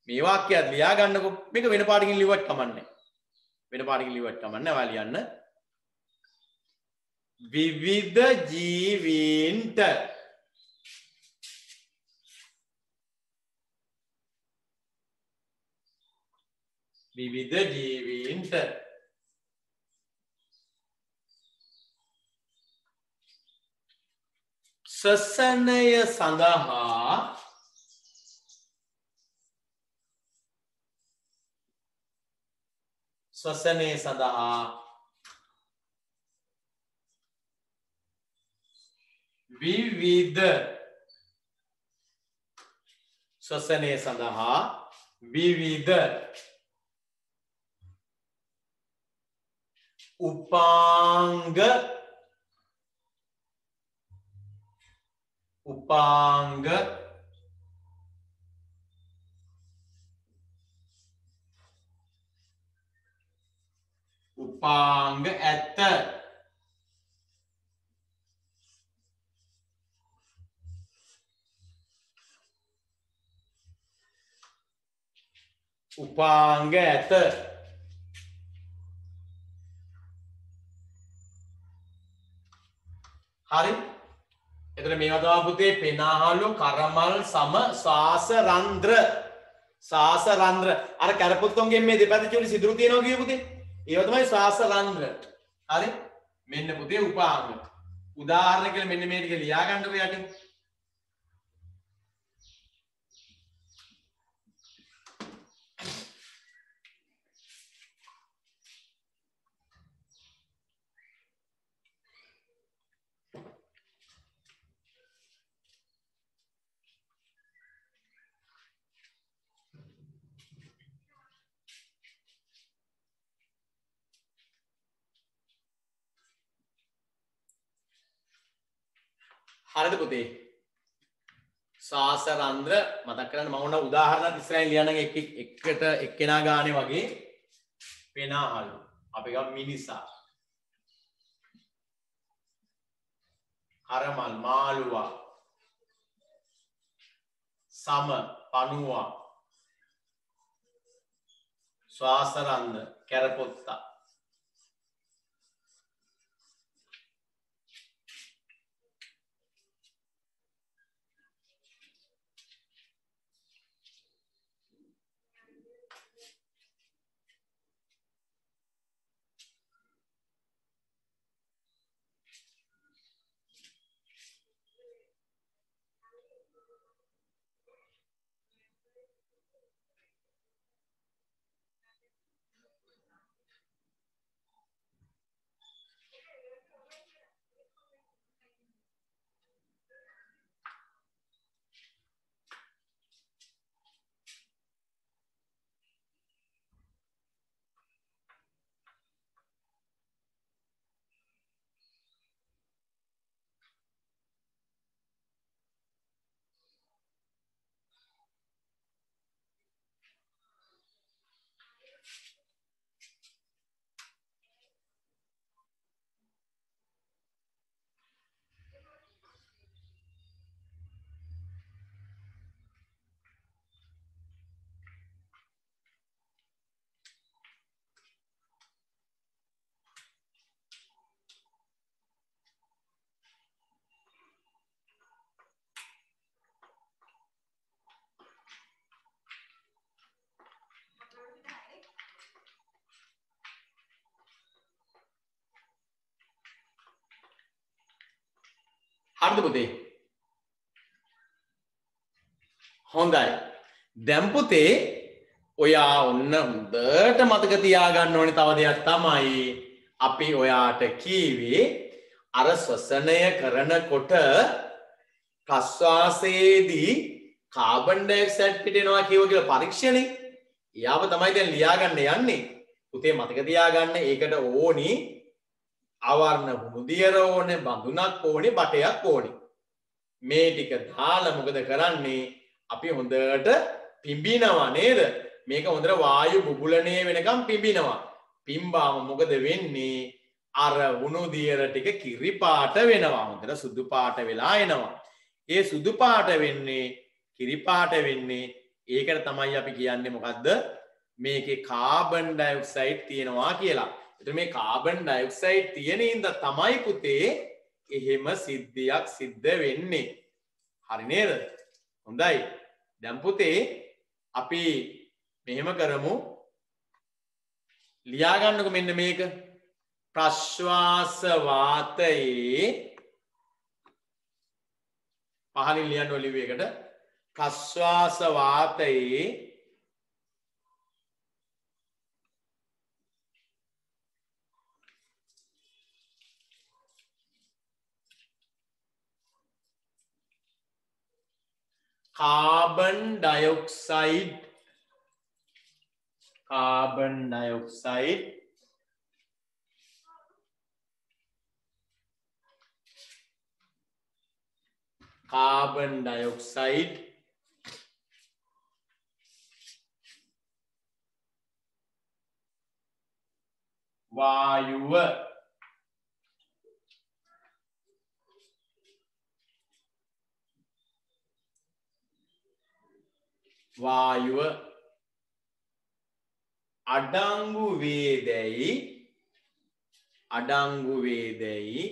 මේ වාක්‍යය ලියා ගන්නකො මේක වෙන පාඩකින් ලිව්වට කමන්නේ වෙන පාඩකින් ලිව්වට කමන්නේ ඔයා ලියන්න විවිධ ජීවීන්ට විවිධ ජීවීන්ට ශ්වසනය සඳහා ශ්වසනය සඳහා විවිධ ශ්වසනය සඳහා විවිධ උපාංග ඇත උපාංග ඇත හරි එතන මේවා තමයි පුතේ පෙනාහලු කරමල් සම ශාස රන්ද්‍ර අර කරපුත්තොන්ගෙන් මේ දෙපැත්තේ චුලි සිදුරු තියෙනවා කියු පුතේ ඒවා තමයි ශාස රන්ද්‍ර හරි මෙන්න පුතේ උපාංග උදාහරණ කියලා මෙන්න මේ ටික ලියා ගන්නකො යටින් හරිද පුතේ ශාස රන්ද්‍ර මතක් කරගන්න මම උන උදාහරණයක් ඉස්සරහින් ලියන්න එකට එක්කෙනා ගානේ වගේ පෙනාහලු අපි ගමු මිනිසා කරමල් මාළුවා සම පණුවා ශ්වාස රන්ද්‍ර කැරපොත්තා හරිද පුතේ? හොඳයි. දැන් පුතේ ඔයා ඔන්න හොඳට මතක තියාගන්න ඕනේ තව දෙයක් තමයි අපි ඔයාට කීවේ අර ශ්වසනය කරනකොට ප්‍රශ්වාසයේදී කාබන් ඩයොක්සයිඩ් පිටෙනවා කියලා පරීක්ෂණේ. යාව තමයි දැන් ලියාගන්න යන්නේ. පුතේ මතක තියාගන්න ඒකට ඕනි ආවරණ මුදියර ඕනේ, බඳුනක් ඕනේ, බටයක් ඕනේ. මේ ටික දාලා මොකද කරන්නේ? අපි හොඳට පිඹිනවා නේද? මේක හොඳට වායු බුබුලණය වෙනකම් පිඹිනවා. පිම්බාම මොකද වෙන්නේ? අර වුණු දියර ටික කිරි පාට වෙනවා. හොඳට සුදු පාට වෙලා එනවා. ඒ සුදු පාට වෙන්නේ කිරි පාට වෙන්නේ ඒකට තමයි අපි කියන්නේ මොකද්ද? මේකේ කාබන් ඩයොක්සයිඩ් තියෙනවා කියලා. එතකොට මේ කාබන් ඩයොක්සයිඩ් තියෙන ඉඳ තමයි පුතේ එහෙම සිද්ධියක් සිද්ධ වෙන්නේ. හරි නේද? හොඳයි. දැන් පුතේ අපි මෙහෙම කරමු. ලියා ගන්නකො මෙන්න මේක. ප්‍රශ්වාස වාතයේ පහලින් ලියන්න ඔලිව් එකට. ප්‍රශ්වාස වාතයේ carbon dioxide වායුව අඩංගු වේදැයි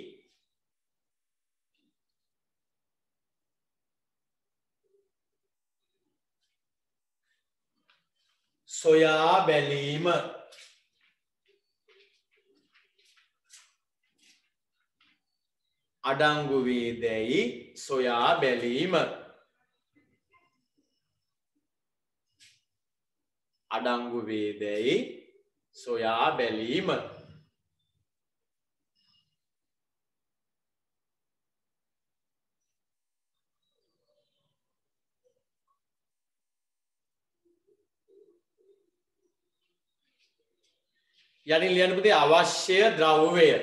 සොයා බැලීම. අඩංගු වේදැයි සොයා බැලීම. අඩංගු වේදැයි සොයා බැලීම. යටින් ලියන්න පුතේ අවශ්‍ය ද්‍රව්‍යය.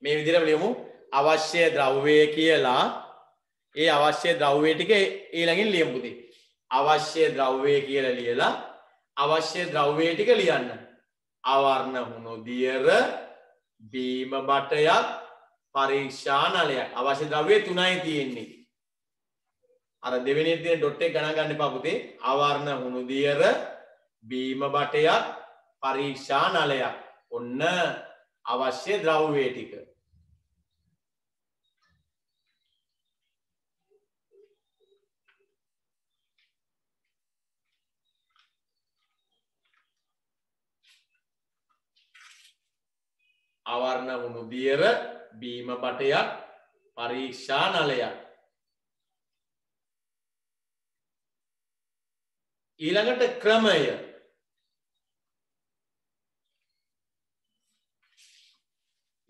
මේ විදිහට ලියමු. අවශ්‍ය ද්‍රව්‍යය කියලා. ඒ අවශ්‍ය ද්‍රව්‍ය ටික ඊළඟින් ලියමු පුතේ. අවශ්‍ය ද්‍රව්‍ය කියලා ලියලා අවශ්‍ය ද්‍රව්‍ය ටික ලියන්න. ආවරණ වුණු දියර, බීම බටයක්, පරීක්ෂා නලයක්. අවශ්‍ය ද්‍රව්‍ය 3යි තියෙන්නේ. අර දෙවෙනි තියෙන ඩොට් එක ගණන් ගන්න එපා පුතේ. ආවරණ වුණු දියර, බීම බටයක්, පරීක්ෂා නලයක්. ඔන්න අවශ්‍ය ද්‍රව්‍ය ටික. ආවරණ වුණු දියර, බීම බටයක්, පරීක්ෂා නලයක්. ඊළඟට ක්‍රමය.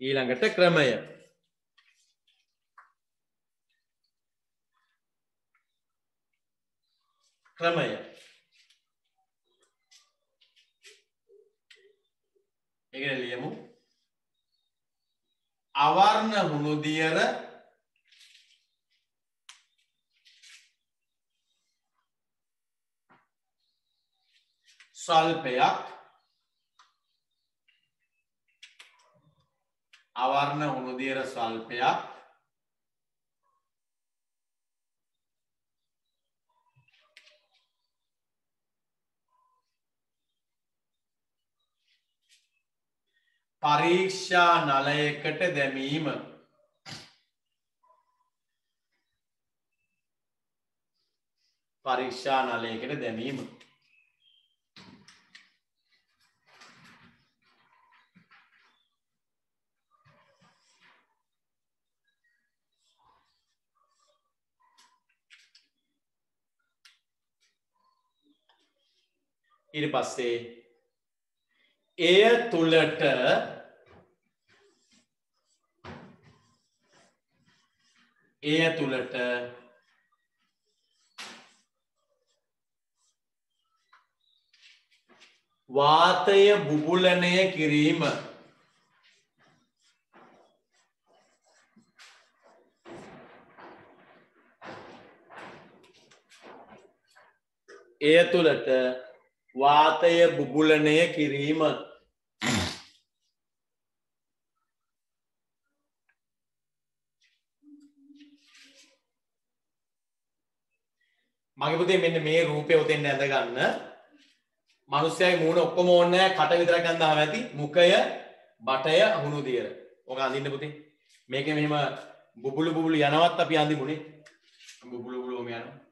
ඊළඟට ක්‍රමය. ඒකනේ ලියමු. අවර්ණ වුණු දියර ස්වල්පයක්. අවර්ණ වුණු දියර ස්වල්පයක්. පරීක්ෂා නලයකට දැමීම. පරීක්ෂා නලයකට දැමීම. ඊට පස්සේ එය තුලට වාතය බුබුලනය කිරීම එය තුලට වාතය බුබුලනය කිරීම මගේ පුතේ මෙන්න මේ රූපය උතෙන් ඇඳ ගන්න. මිනිස්සයාගේ මූණ ඔක්කොම ඕනේ නැහැ කට විතරක් අඳාම ඇති. මුඛය, බටය, අහුණු දියර. ඔක අඳින්න පුතේ. මේකේ මෙහෙම බුබුලු යනවත් අපි අඳිමුනේ. බුබුලු ඔම යනවා.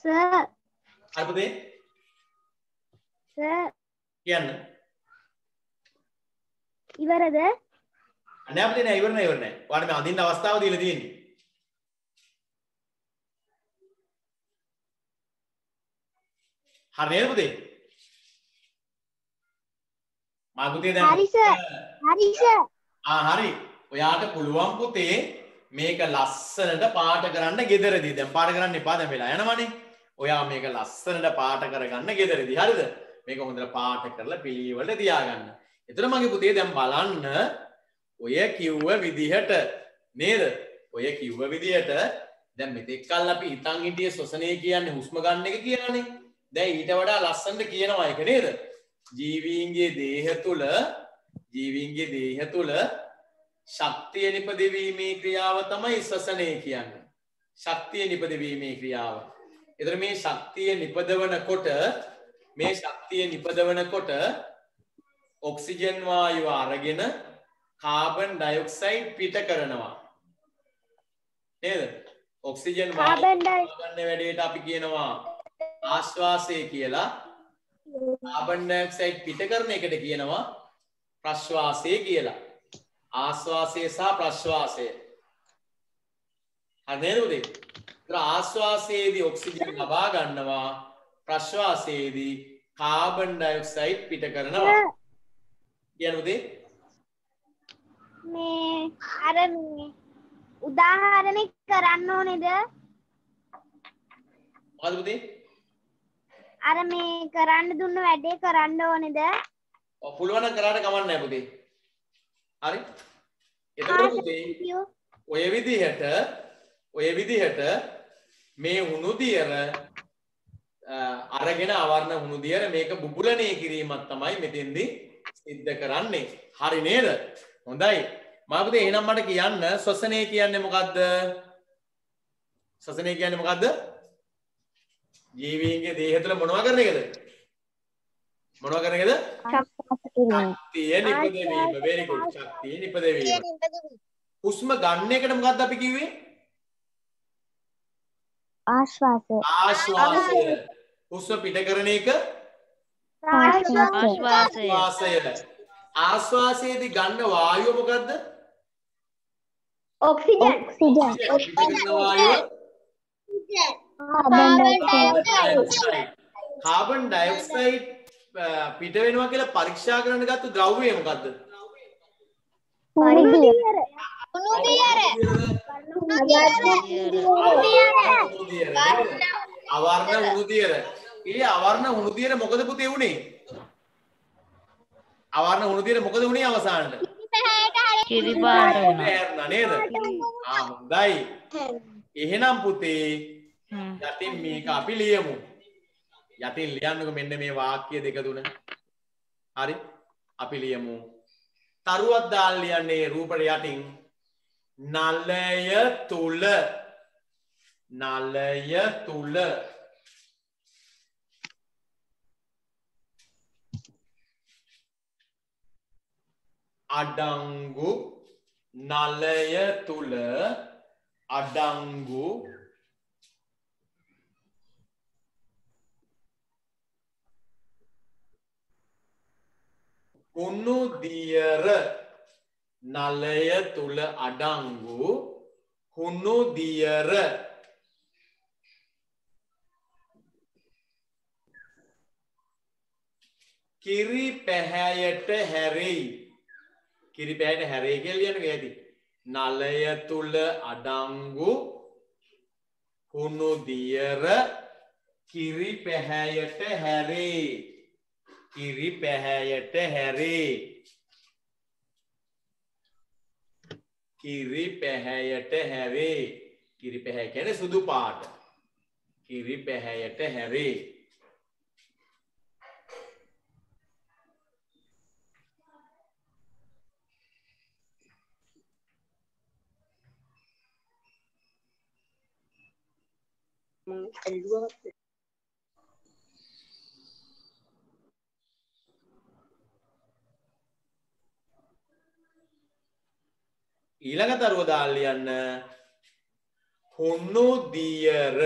සර් හරි පුතේ සර් කියන්න. ඉවරද? නෑ පුතේ නෑ ඉවර නෑ. ඔයාලට මේ අඳින්න අවස්ථාව දීලා තියෙන්නේ. හරි නේද පුතේ? මා පුතේ දැන් හරි සර්. හරි. ඔයාට පුළුවන් පුතේ මේක ලස්සනට පාට කරන්න ගෙදරදී. දැන් පාට කරන්න එපා දැන් වෙලා යනවනේ. ඔයා මේක ලස්සනට පාට කරගන්න ගෙදරදී. හරිද? මේක හොඳට පාට කරලා පිළිවෙලට තියාගන්න. එතන මගේ පුතේ දැන් බලන්න ඔය කිව්ව විදිහට නේද? ඔය කිව්ව විදිහට දැන් මෙතෙක් කල් අපි හිතන් හිටියේ ශ්වසනය කියන්නේ හුස්ම ගන්න එක කියලානේ. දැන් ඊට වඩා ලස්සනට කියනවා ඒක නේද? ජීවීන්ගේ දේහ තුල ශක්තිය නිපදවීමේ ක්‍රියාව තමයි ශ්වසනය කියන්නේ. ශක්තිය නිපදවීමේ ක්‍රියාව. එතන මේ ශක්තිය නිපදවනකොට ඔක්සිජන් වායුව අරගෙන කාබන් ඩයොක්සයිඩ් පිට කරනවා. නේද? ඔක්සිජන් වායුව ගන්න වැඩේට අපි කියනවා ආශ්වාසය කියලා. කාබන් ඩයොක්සයිඩ් පිට කරන එකට කියනවා ප්‍රශ්වාසය කියලා. ආශ්වාසය සහ ප්‍රශ්වාසය. හරි නේද උදේ? ඒතර ආශ්වාසයේදී ඔක්සිජන් ලබා ගන්නවා, ප්‍රශ්වාසයේදී කාබන් ඩයොක්සයිඩ් පිට කරනවා. කියන්න උදේ? මේ අර උදාහරණයක් කරන්න ඕනේද? මොකද පුතේ? අර මේ කරන්න දුන්න වැඩේ කරන්න ඕනේද? ඔව් පුළුවන් නම් කරාට කමක් නැහැ පුතේ. හරි? එතකොට පුතේ ඔය විදිහට මේ උණු දියර අරගෙන අවර්ණ උණු දියර මේක බුබුලණය කිරීමක් තමයි මෙතෙන්දී සිද්ධ කරන්නේ. හරි නේද? හොඳයි. මම පුතේ එහෙනම් මට කියන්න ශ්වසනය කියන්නේ මොකද්ද? ශ්වසනය කියන්නේ මොකද්ද? ජීවීන්ගේ දේහ තුළ මොනවා කරන එකද? මොනවා කරන එකද? ශක්තිය නිපදවීම. very good. ශක්තිය නිපදවීම. හුස්ම ගන්න එකට මොකද්ද අපි කිව්වේ? ආශ්වාසය. හුස්ම පිට කරන එක ආශ්වාසය. ආශ්වාසයේදී ගන්න වායුව මොකද්ද? ඔක්සිජන්. පිට කරන වායුව කාබන් ඩයොක්සයිඩ් පිට වෙනවා කියලා පරීක්ෂා කරන්න ගත්ත ද්‍රව්‍යය මොකද්ද? උණු දියර. අවර්ණ උණු දියර. ඒ අවර්ණ උණු දියර මොකද පුතේ උනේ? අවර්ණ වුණු තියෙන මොකද වුණේ අවසානට? කිරි පාට වෙනවා. හැරුණා නේද? හොඳයි. එහෙනම් පුතේ යටින් මේක අපි ලියමු. යටින් ලියන්නකො මෙන්න මේ වාක්‍ය දෙක තුන. හරි? අපි ලියමු. තරුවක් දාලා ලියන්නේ රූපයට යටින් නලය තුල අඩංගු නලය තුල අඩංගු කුණු දියර නලය තුල අඩංගු කුණු දියර කිරි පැහැයට හැරෙයි. කිරි පැහැයට හැරෙයි කියලා කියන්නේ ඇති. නලය තුල අඩංගු කුණු දියර කිරි පැහැයට හැරෙයි. කිරි පැහැයට හැරේ. කිරි පැහැයට හැරේ. කිරි පැහැ කියන්නේ සුදු පාට. කිරි පැහැයට හැරේ. ඊළඟ තරුව දාලා ලියන්න කුණු දියර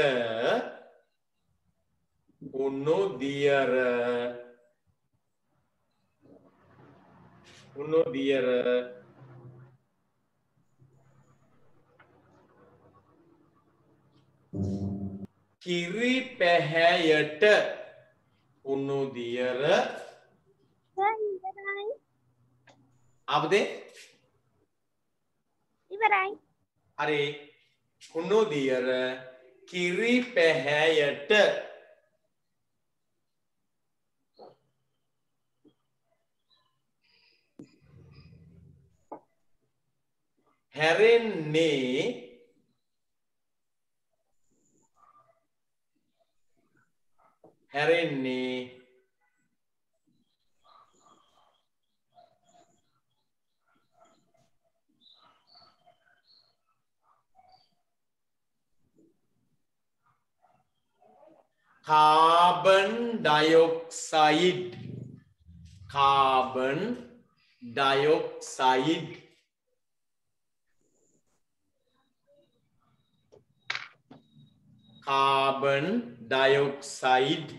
කිරි පැහැයට කුණු දියර අපදේ ඉවරයි. හරි කුණු දියර කිරි පැහැයට හැරෙන්නේ carbon dioxide carbon dioxide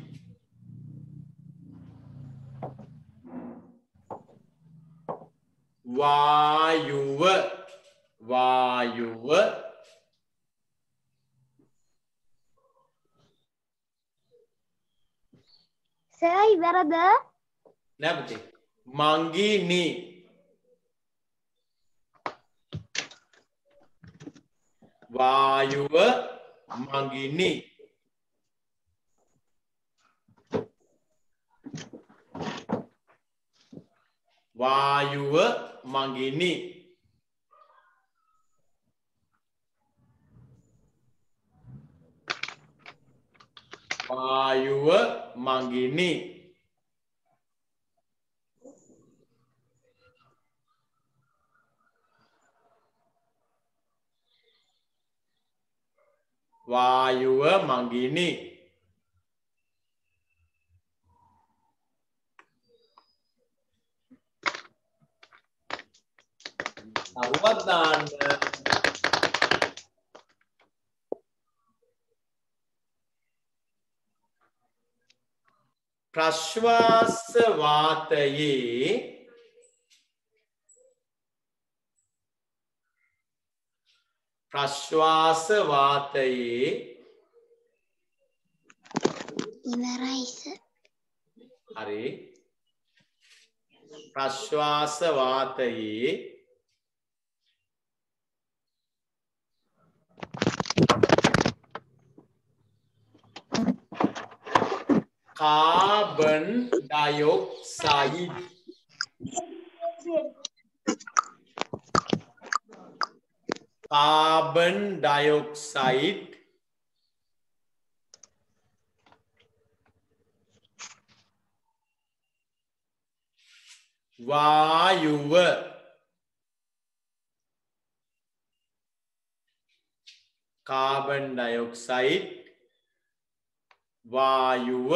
වායුව සර් ඉවරද? නෑ පුතේ මංගිනි වායුව මංගිනි වායුව මංගිනි වායුව මංගිනි වායුව මංගිනි තරුවක් දාන්න ප්‍රශ්වාස වාතයේ ඉවරයි සර්. හරි ප්‍රශ්වාස වාතයේ carbon dioxide carbon dioxide වායුව carbon dioxide වායුව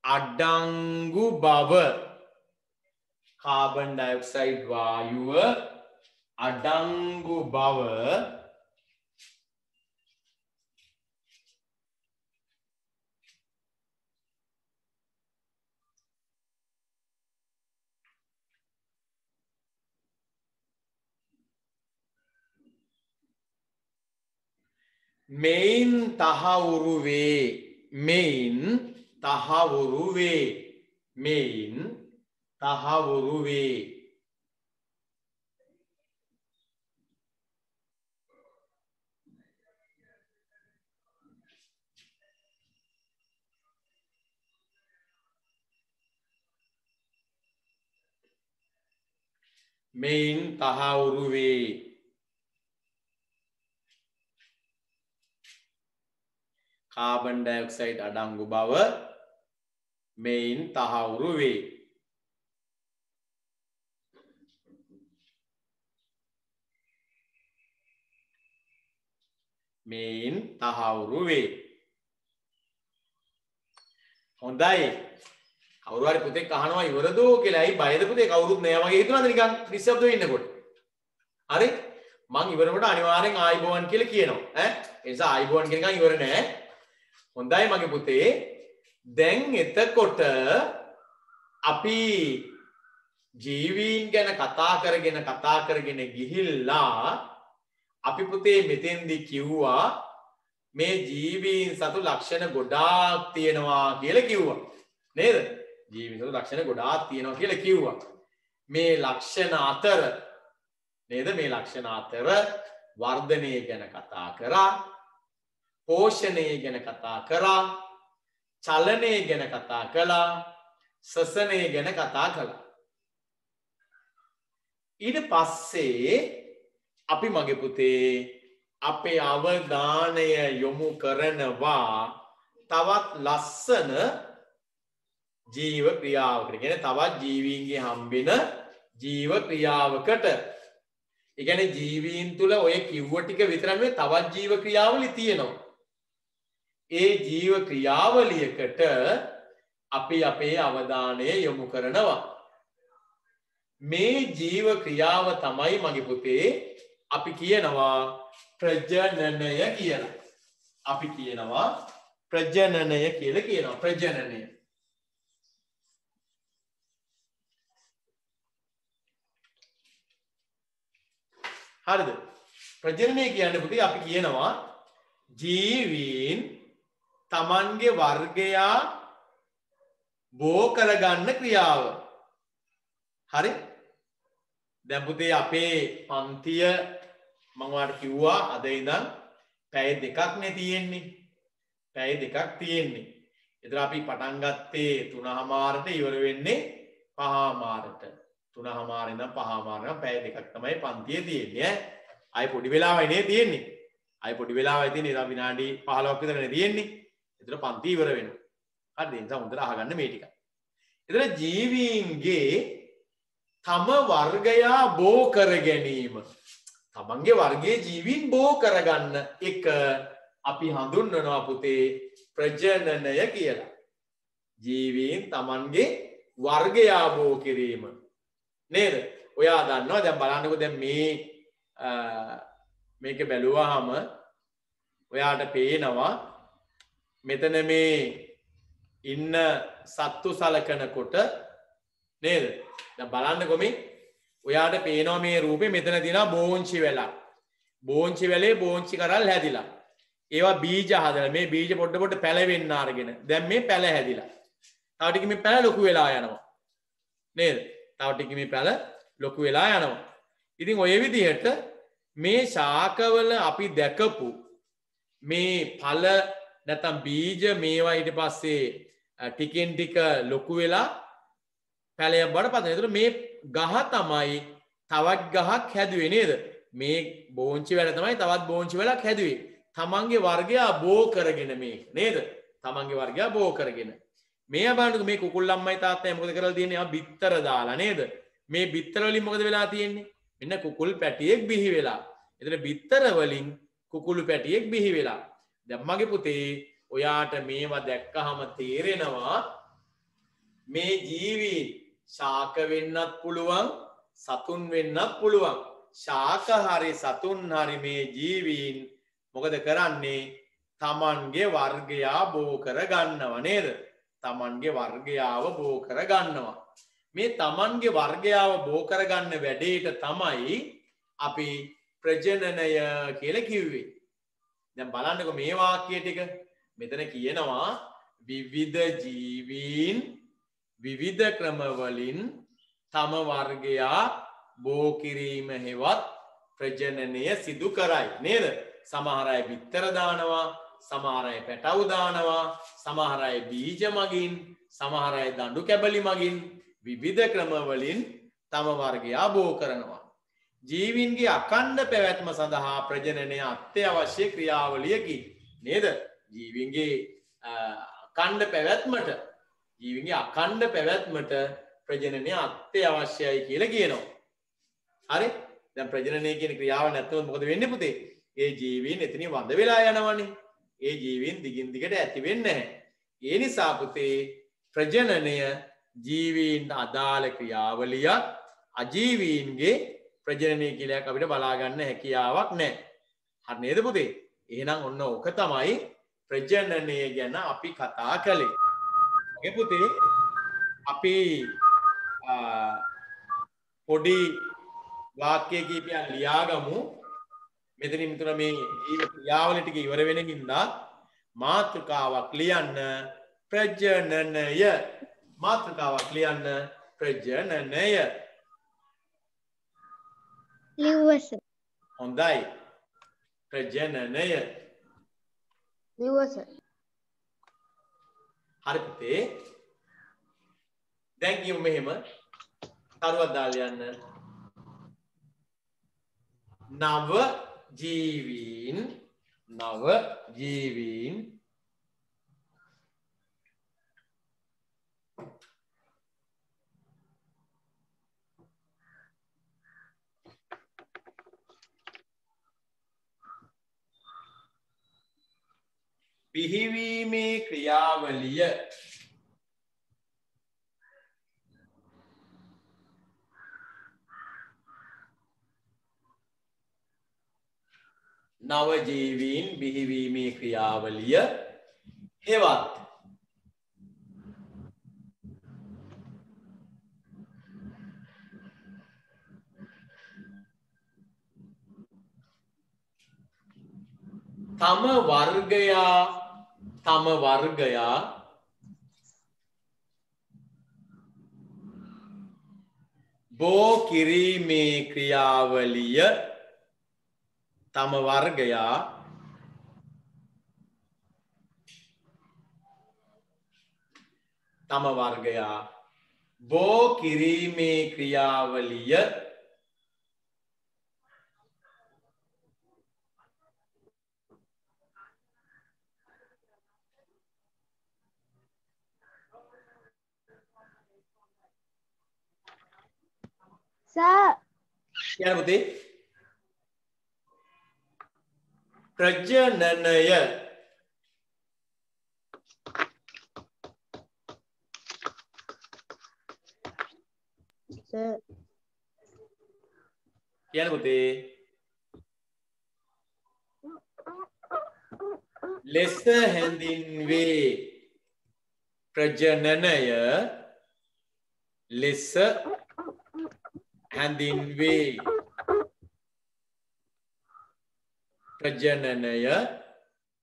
අඩංගු බව carbon dioxide වායුව අඩංගු බව මෙයින් තහවුරු වේ මෙයින් තහවුරු වේ මෙයින් තහවුරු වේ මෙයින් තහවුරු වේ carbon dioxide අඩංගු බව මෙයින් තහවුරු වේ මෙයින් තහවුරු වේ හොඳයි කවුරු හරි පුතෙක් අහනවා ඉවරදෝ කියලා ඇයි බයද පුතේ කවුරුත් නෑ වගේ හිතුණාද නිකන් නිශ්ශබ්දව ඉන්නකොට හරි මං ඉවරකට අනිවාර්යෙන් ආයිබෝවන් කියලා කියනවා ඈ ඒ නිසා ආයිබෝවන් කියන එක ඉවර නෑ හොඳයි මගේ පුතේ දැන් එතකොට අපි ජීවීන් ගැන කතා කරගෙන ගිහිල්ලා අපි පුතේ මෙතෙන්දි කිව්වා මේ ජීවීන් සතු ලක්ෂණ ගොඩාක් තියෙනවා කියලා කිව්වා නේද ජීවීන් සතු ලක්ෂණ ගොඩාක් තියෙනවා කියලා කිව්වා මේ ලක්ෂණ අතර නේද මේ ලක්ෂණ අතර වර්ධනය ගැන කතා කරා පෝෂණය ගැන කතා කරා චලනය ගැන කතා කළා සසනය ගැන කතා කළා ඊට පස්සේ අපි මගේ පුතේ අපේ අවධානය යොමු කරනවා තවත් ලස්සන ජීව ක්‍රියාවකට කියන්නේ තවත් ජීවීන්ගේ හම්බෙන ජීව ක්‍රියාවකට ඒ කියන්නේ ජීවීන් තුල ඔය කිව්ව ටික විතරක් නෙවෙයි තවත් ජීව ක්‍රියාවලි තියෙනවා ඒ ජීව ක්‍රියාවලියකට අපි අපේ අවධානය යොමු කරනවා මේ ජීව ක්‍රියාව තමයි මගේ පුතේ අපි කියනවා ප්‍රජනනය කියලා අපි කියනවා ප්‍රජනනය කියලා කියනවා ප්‍රජනනය හරිද ප්‍රජනනය කියන්නේ පුතේ අපි කියනවා ජීවීන් තමන්ගේ වර්ගයා බෝ කරගන්න ක්‍රියාව හරි දැන් පුතේ අපේ පන්තිය මම ඔයාලට කිව්වා අද ඉඳන් පැය දෙකක් නේ තියෙන්නේ පැය දෙකක් තියෙන්නේ ඒතර අපි පටන් ගත්තේ 3:00ට ඉවර වෙන්නේ 5:00ට 3:00 ඉඳන් 5:00 පැය දෙකක් තමයි පන්තියේ තියෙන්නේ ඈ ආයි පොඩි වෙලාවයි නේ තියෙන්නේ ආයි පොඩි වෙලාවයි තියෙන්නේ ඉතින් විනාඩි 15ක් විතරනේ තියෙන්නේ ඒතර පන්ති ඉවර වෙනවා හරිද ඒ නිසා හොඳට අහගන්න මේ ටික ඒතර ජීවීන්ගේ තම වර්ගයා බෝ කර ගැනීම තමන්ගේ වර්ගයේ ජීවීන් බෝ කරගන්න එක අපි හඳුන්වනවා පුතේ ප්‍රජනනය කියලා ජීවීන් තමන්ගේ වර්ගයා බෝ කිරීම නේද ඔයා දන්නවා දැන් බලන්නකෝ දැන් මේක බැලුවාම ඔයාට පේනවා මෙතන මේ ඉන්න සත්තු සලකනකොට නේද දැන් බලන්නකෝ මේ ඔයාට පේනවා මේ රූපේ මෙතන තියෙනවා බෝංචි වෙලා බෝංචි වෙලේ බෝංචි කරල් හැදිලා ඒවා බීජ හදලා මේ බීජ පොඩ පැලවෙන්න අරගෙන දැන් මේ පැල හැදිලා තව ටික මේ පැල ලොකු වෙලා යනවා නේද තව ටික මේ පැල ලොකු වෙලා යනවා ඉතින් ඔය විදිහට මේ ශාකවල අපි දැකපු මේ ඵල නැත්නම් බීජ මේවා ඊට පස්සේ ටිකෙන් ටික ලොකු වෙලා පැලයක් බවට පත් වෙනවා. ඒතර මේ ගහ තමයි තවත් ගහක් හැදුවේ නේද? මේ බෝංචි වැඩ තමයි තවත් බෝංචි වැඩක් හැදුවේ. තමන්ගේ වර්ගය බෝ කරගෙන මේක නේද? තමන්ගේ වර්ගය බෝ කරගෙන. මේ බලන්නකො මේ කුකුල් අම්මයි තාත්තයි මොකද කරලා තියෙන්නේ? ආ බිත්තර දාලා නේද? මේ බිත්තර වලින් මොකද වෙලා තියෙන්නේ? මෙන්න කුකුල් පැටියෙක් බිහි වෙලා. එතන බිත්තර වලින් කුකුළු පැටියෙක් බිහි වෙලා. දැන් මගේ පුතේ ඔයාට මේවා දැක්කහම තේරෙනවා මේ ජීවීන් ශාක වෙන්නත් පුළුවන් සතුන් වෙන්නත් පුළුවන්. ශාක හරි සතුන් හරි මේ ජීවීන් මොකද කරන්නේ? තමන්ගේ වර්ගයා බෝ කර ගන්නව නේද? තමන්ගේ වර්ගයාව බෝ කර ගන්නවා. මේ තමන්ගේ වර්ගයාව බෝ කර ගන්න වැඩේට තමයි අපි ප්‍රජනනය කියලා කිව්වේ. දැන් බලන්නකො මේ වාක්‍ය ටික. මෙතන කියනවා විවිධ ජීවීන් විවිධ ක්‍රම වලින් තම වර්ගයා බෝ කිරීම හෙවත් ප්‍රජනනය සිදු කරයි නේද? සමහර අය බිත්තර දානවා, සමහර අය පැටව් දානවා, සමහර අය බීජ මගින්, සමහර අය දඬු කැබලි මගින් විවිධ ක්‍රම වලින් තම වර්ගයා බෝ කරනවා. ජීවීන්ගේ අඛණ්ඩ පැවැත්ම සඳහා ප්‍රජනනය අත්‍යවශ්‍ය ක්‍රියාවලියකි නේද? ජීවීන්ගේ අඛණ්ඩ පැවැත්මට ප්‍රජනනය අත්‍යවශ්‍යයි කියලා කියනවා. හරි? දැන් ප්‍රජනනය කියන ක්‍රියාව නැත්නම් මොකද වෙන්නේ පුතේ? ඒ ජීවීන් එතනින් වඳ වෙලා යනවනේ. ඒ ජීවීන් දිගින් දිගට ඇති වෙන්නේ නැහැ. ඒ නිසා පුතේ ප්‍රජනනය ජීවීන්ට අදාළ ක්‍රියාවලියක්. අජීවීන්ගේ ප්‍රජනනය කියලා අපිට බලා ගන්න හැකියාවක් නැහැ. හරි නේද පුතේ? එහෙනම් ඔන්න ඕක තමයි ප්‍රජනනය ගැන අපි කතා කළේ. ඔගේ පුතේ අපි පොඩි වාක්‍ය කීපයක් ලියාගමු. මෙතනින් තුන මේ ක්‍රියාවලිය ටික ඉවර වෙන හින්දා මාතෘකාවක් ලියන්න ප්‍රජනනය. මාතෘකාවක් ලියන්න ප්‍රජනනය. ලිව්වස. හොඳයි. ප්‍රජනනය. ලිව්වස. හරි පුතේ. දැන් කියමු මෙහෙම. කරුවක් දාලා යන්න. නව ජීවීන් බිහිවීමේ ක්‍රියාවලිය නවජීවීන් බිහිවීමේ ක්‍රියාවලිය හෙවත් තම වර්ගයා බෝ කිරීමේ ක්‍රියාවලිය තම වර්ගයා බෝ කිරීමේ ක්‍රියාවලිය සර් කියන පුතේ ප්‍රජනනය සර් කියන පුතේ ලෙස හැඳින්වේ. ප්‍රජනනය ලෙස හැඳින්වේ. ප්‍රජනනය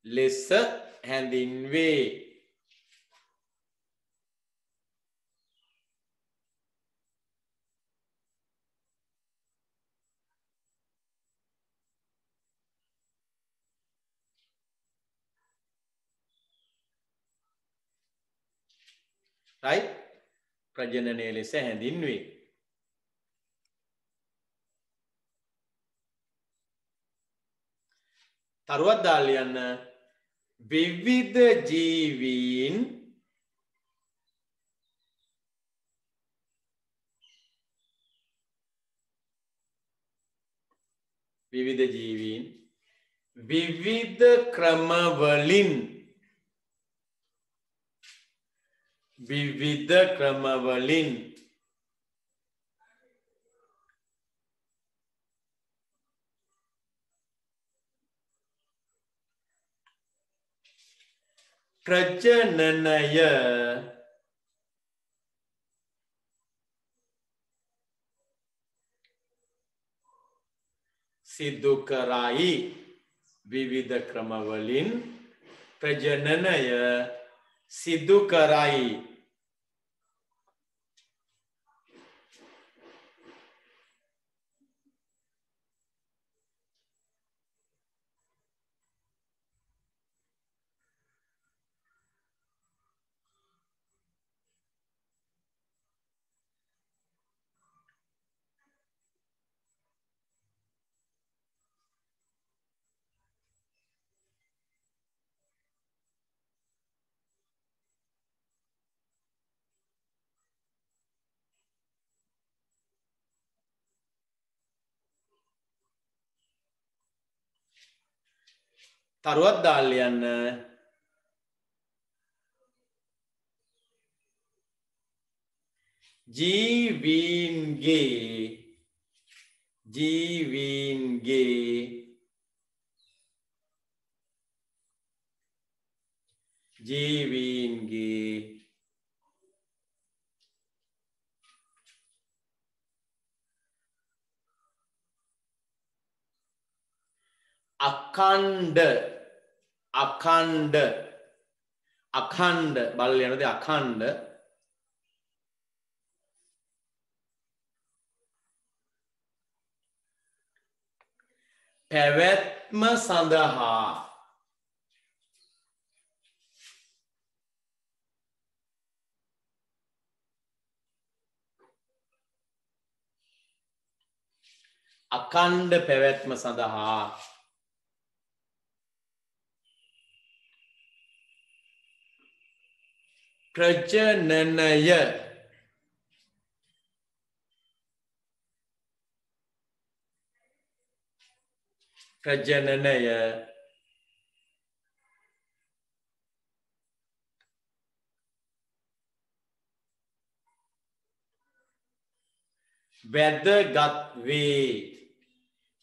ලෙස හැඳින්වේ. right ප්‍රජනනය ලෙස හැඳින්වේ. තරුවක් දාලා ලියන්න විවිධ ජීවීන් විවිධ ක්‍රමවලින් ප්‍රජනනය සිදු කරයි. විවිධ ක්‍රමවලින් ප්‍රජනනය සිදු කරයි. තරුවක් දාලා ලියන්න ජීවීන්ගේ අඛණ්ඩ බලලා යනද අඛණ්ඩ පැවැත්ම සඳහා අඛණ්ඩ පැවැත්ම සඳහා ප්‍රජනනය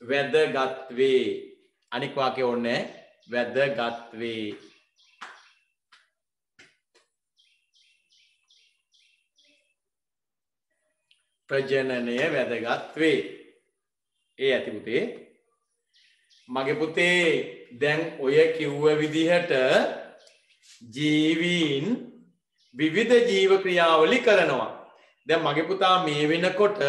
වැදගත් වේ අනික් වාක්‍ය ඕනේ වැදගත් වේ ප්‍රජනනය වැදගත් වේ. ඒ ඇති පුතේ මගේ පුතේ දැන් ඔය කිව්ව විදිහට ජීවීන් විවිධ ජීව ක්‍රියාවලි කරනවා. දැන් මගේ පුතා මේ වෙනකොට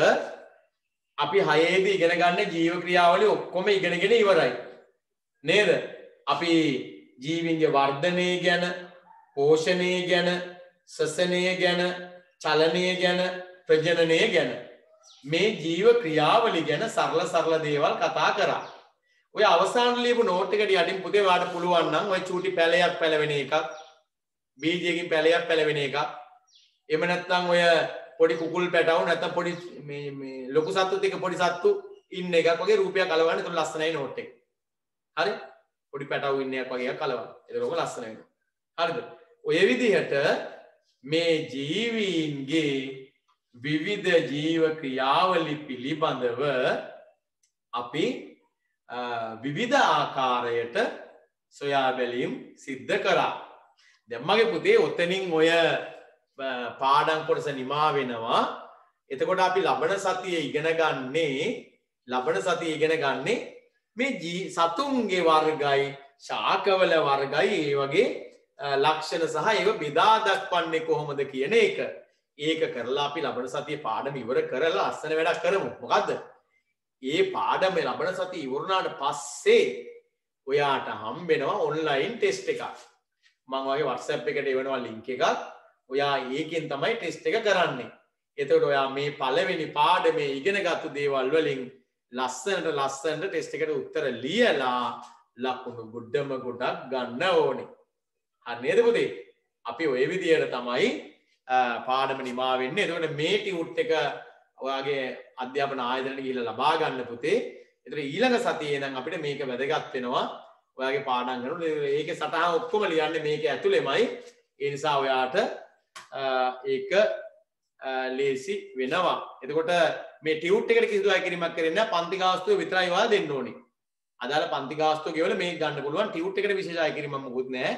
අපි 6 දී ඉගෙන ගන්න ජීව ක්‍රියාවලිය ඔක්කොම ඉගෙනගෙන ඉවරයි. නේද? අපි ජීවීන්ගේ වර්ධනය ගැන, පෝෂණය ගැන, ශ්වසනය ගැන, චලනය ගැන, ප්‍රජනනය ගැන මේ ජීව ක්‍රියාවලිය ගැන සරල දේවල් කතා කරා. ඔය අවසාන ලියපු නෝට් එකට යටින් පුතේ වාට පුළුවන් නම් ඔය චූටි පැලයක් පැලවෙන එකක්, බීජයකින් පැලයක් පැලවෙන එකක්, එහෙම නැත්නම් ඔය පොඩි කුකුල් පැටවු නැත්නම් පොඩි මේ ලොකු සත්තුත් එක්ක පොඩි සත්තු ඉන්න එකක් වගේ රූපයක් කලවන්න. ඒක ලස්සනයි නෝට් එක. හරි? පොඩි පැටවු ඉන්න එකක් වගේ එකක් කලවන්න. ඒක ලොක ලස්සන වෙනවා. හරිද? ඔය විදිහට මේ ජීවීන්ගේ විවිධ ජීව ක්‍රියාවලි පිළිබඳව අපි විවිධ ආකාරයට සොයා බැලීම් සිද්ධ කරා. දැන් මගේ පුතේ ඔතනින් ඔය පාඩම් කොටස නිමා වෙනවා. එතකොට අපි ලබන සතියේ ඉගෙන ගන්නේ මේ සතුන්ගේ වර්ගයි, ශාකවල වර්ගයි, ඒ වගේ ලක්ෂණ සහ ඒව බෙදා දක්වන්නේ කොහොමද කියන එක. ඒක කරලා අපි ලබන සතියේ පාඩම ඉවර කරලා අස්සන වැඩක් කරමු. මොකද්ද? ඒ පාඩම ලබන සතිය ඉවරුණාට පස්සේ ඔයාට හම්බෙනවා ඔන්ලයින් ටෙස්ට් එකක්. මම ඔයගේ WhatsApp එකට එවනවා ලින්ක් එකක්. ඔයා ඒකෙන් තමයි ටෙස්ට් එක කරන්නේ. එතකොට ඔයා මේ පළවෙනි පාඩමේ ඉගෙනගත්තු දේවල් වලින් ලස්සනට ටෙස්ට් එකට උත්තර ලියලා ලකුණු ගොඩක් ගන්න ඕනේ. හරි නේද පුතේ? අපි ওই විදියට තමයි පාඩම නිමා වෙන්නේ. එතකොට මේ ටියුට් එක ඔයාගේ අධ්‍යාපන ආයතනයට ගිහිල්ලා ලබා ගන්න පුතේ. එතකොට ඊළඟ සතියේ නම් අපිට මේක වැදගත් වෙනවා. ඔයාගේ පාඩම් කරනකොට ඒකේ සටහන් ඔක්කොම ලියන්නේ මේක ඇතුළෙමයි. ඒ නිසා ඔයාට ඒක ලේසි වෙනවා. එතකොට මේ ටියුට් එකට කිසිදු අයකිරීමක් කරන්නේ නැහැ. පන්ති ගාස්තුව විතරයි ඔයා දෙන්න ඕනේ. අදාළ පන්ති ගාස්තුව ගෙවල මේක ගන්න පුළුවන්. ටියුට් එකට විශේෂ අයකිරීමක් මොකුත් නැහැ.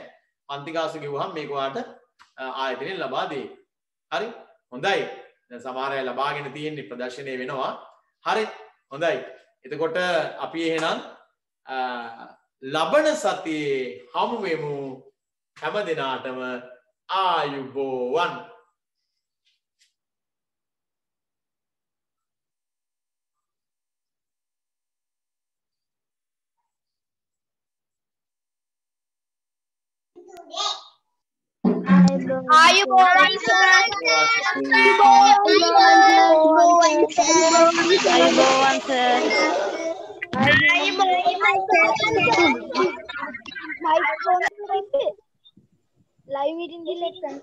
පන්ති ගාස්තුව ගෙවුවහම මේක ඔයාට ආයතනයෙන් ලබා දෙයි. හරි? හොඳයි. දැන් සමහර අය ලබාගෙන තියෙන්නේ ප්‍රදර්ශනය වෙනවා. හරි? හොඳයි. එතකොට අපි එහෙනම් ලබන සතියේ හමු වෙමු. හැම දිනාටම ආයුබෝවන්. ආයුබෝවන් සර්. අයුබෝවන් sir. My phone live it in the lesson.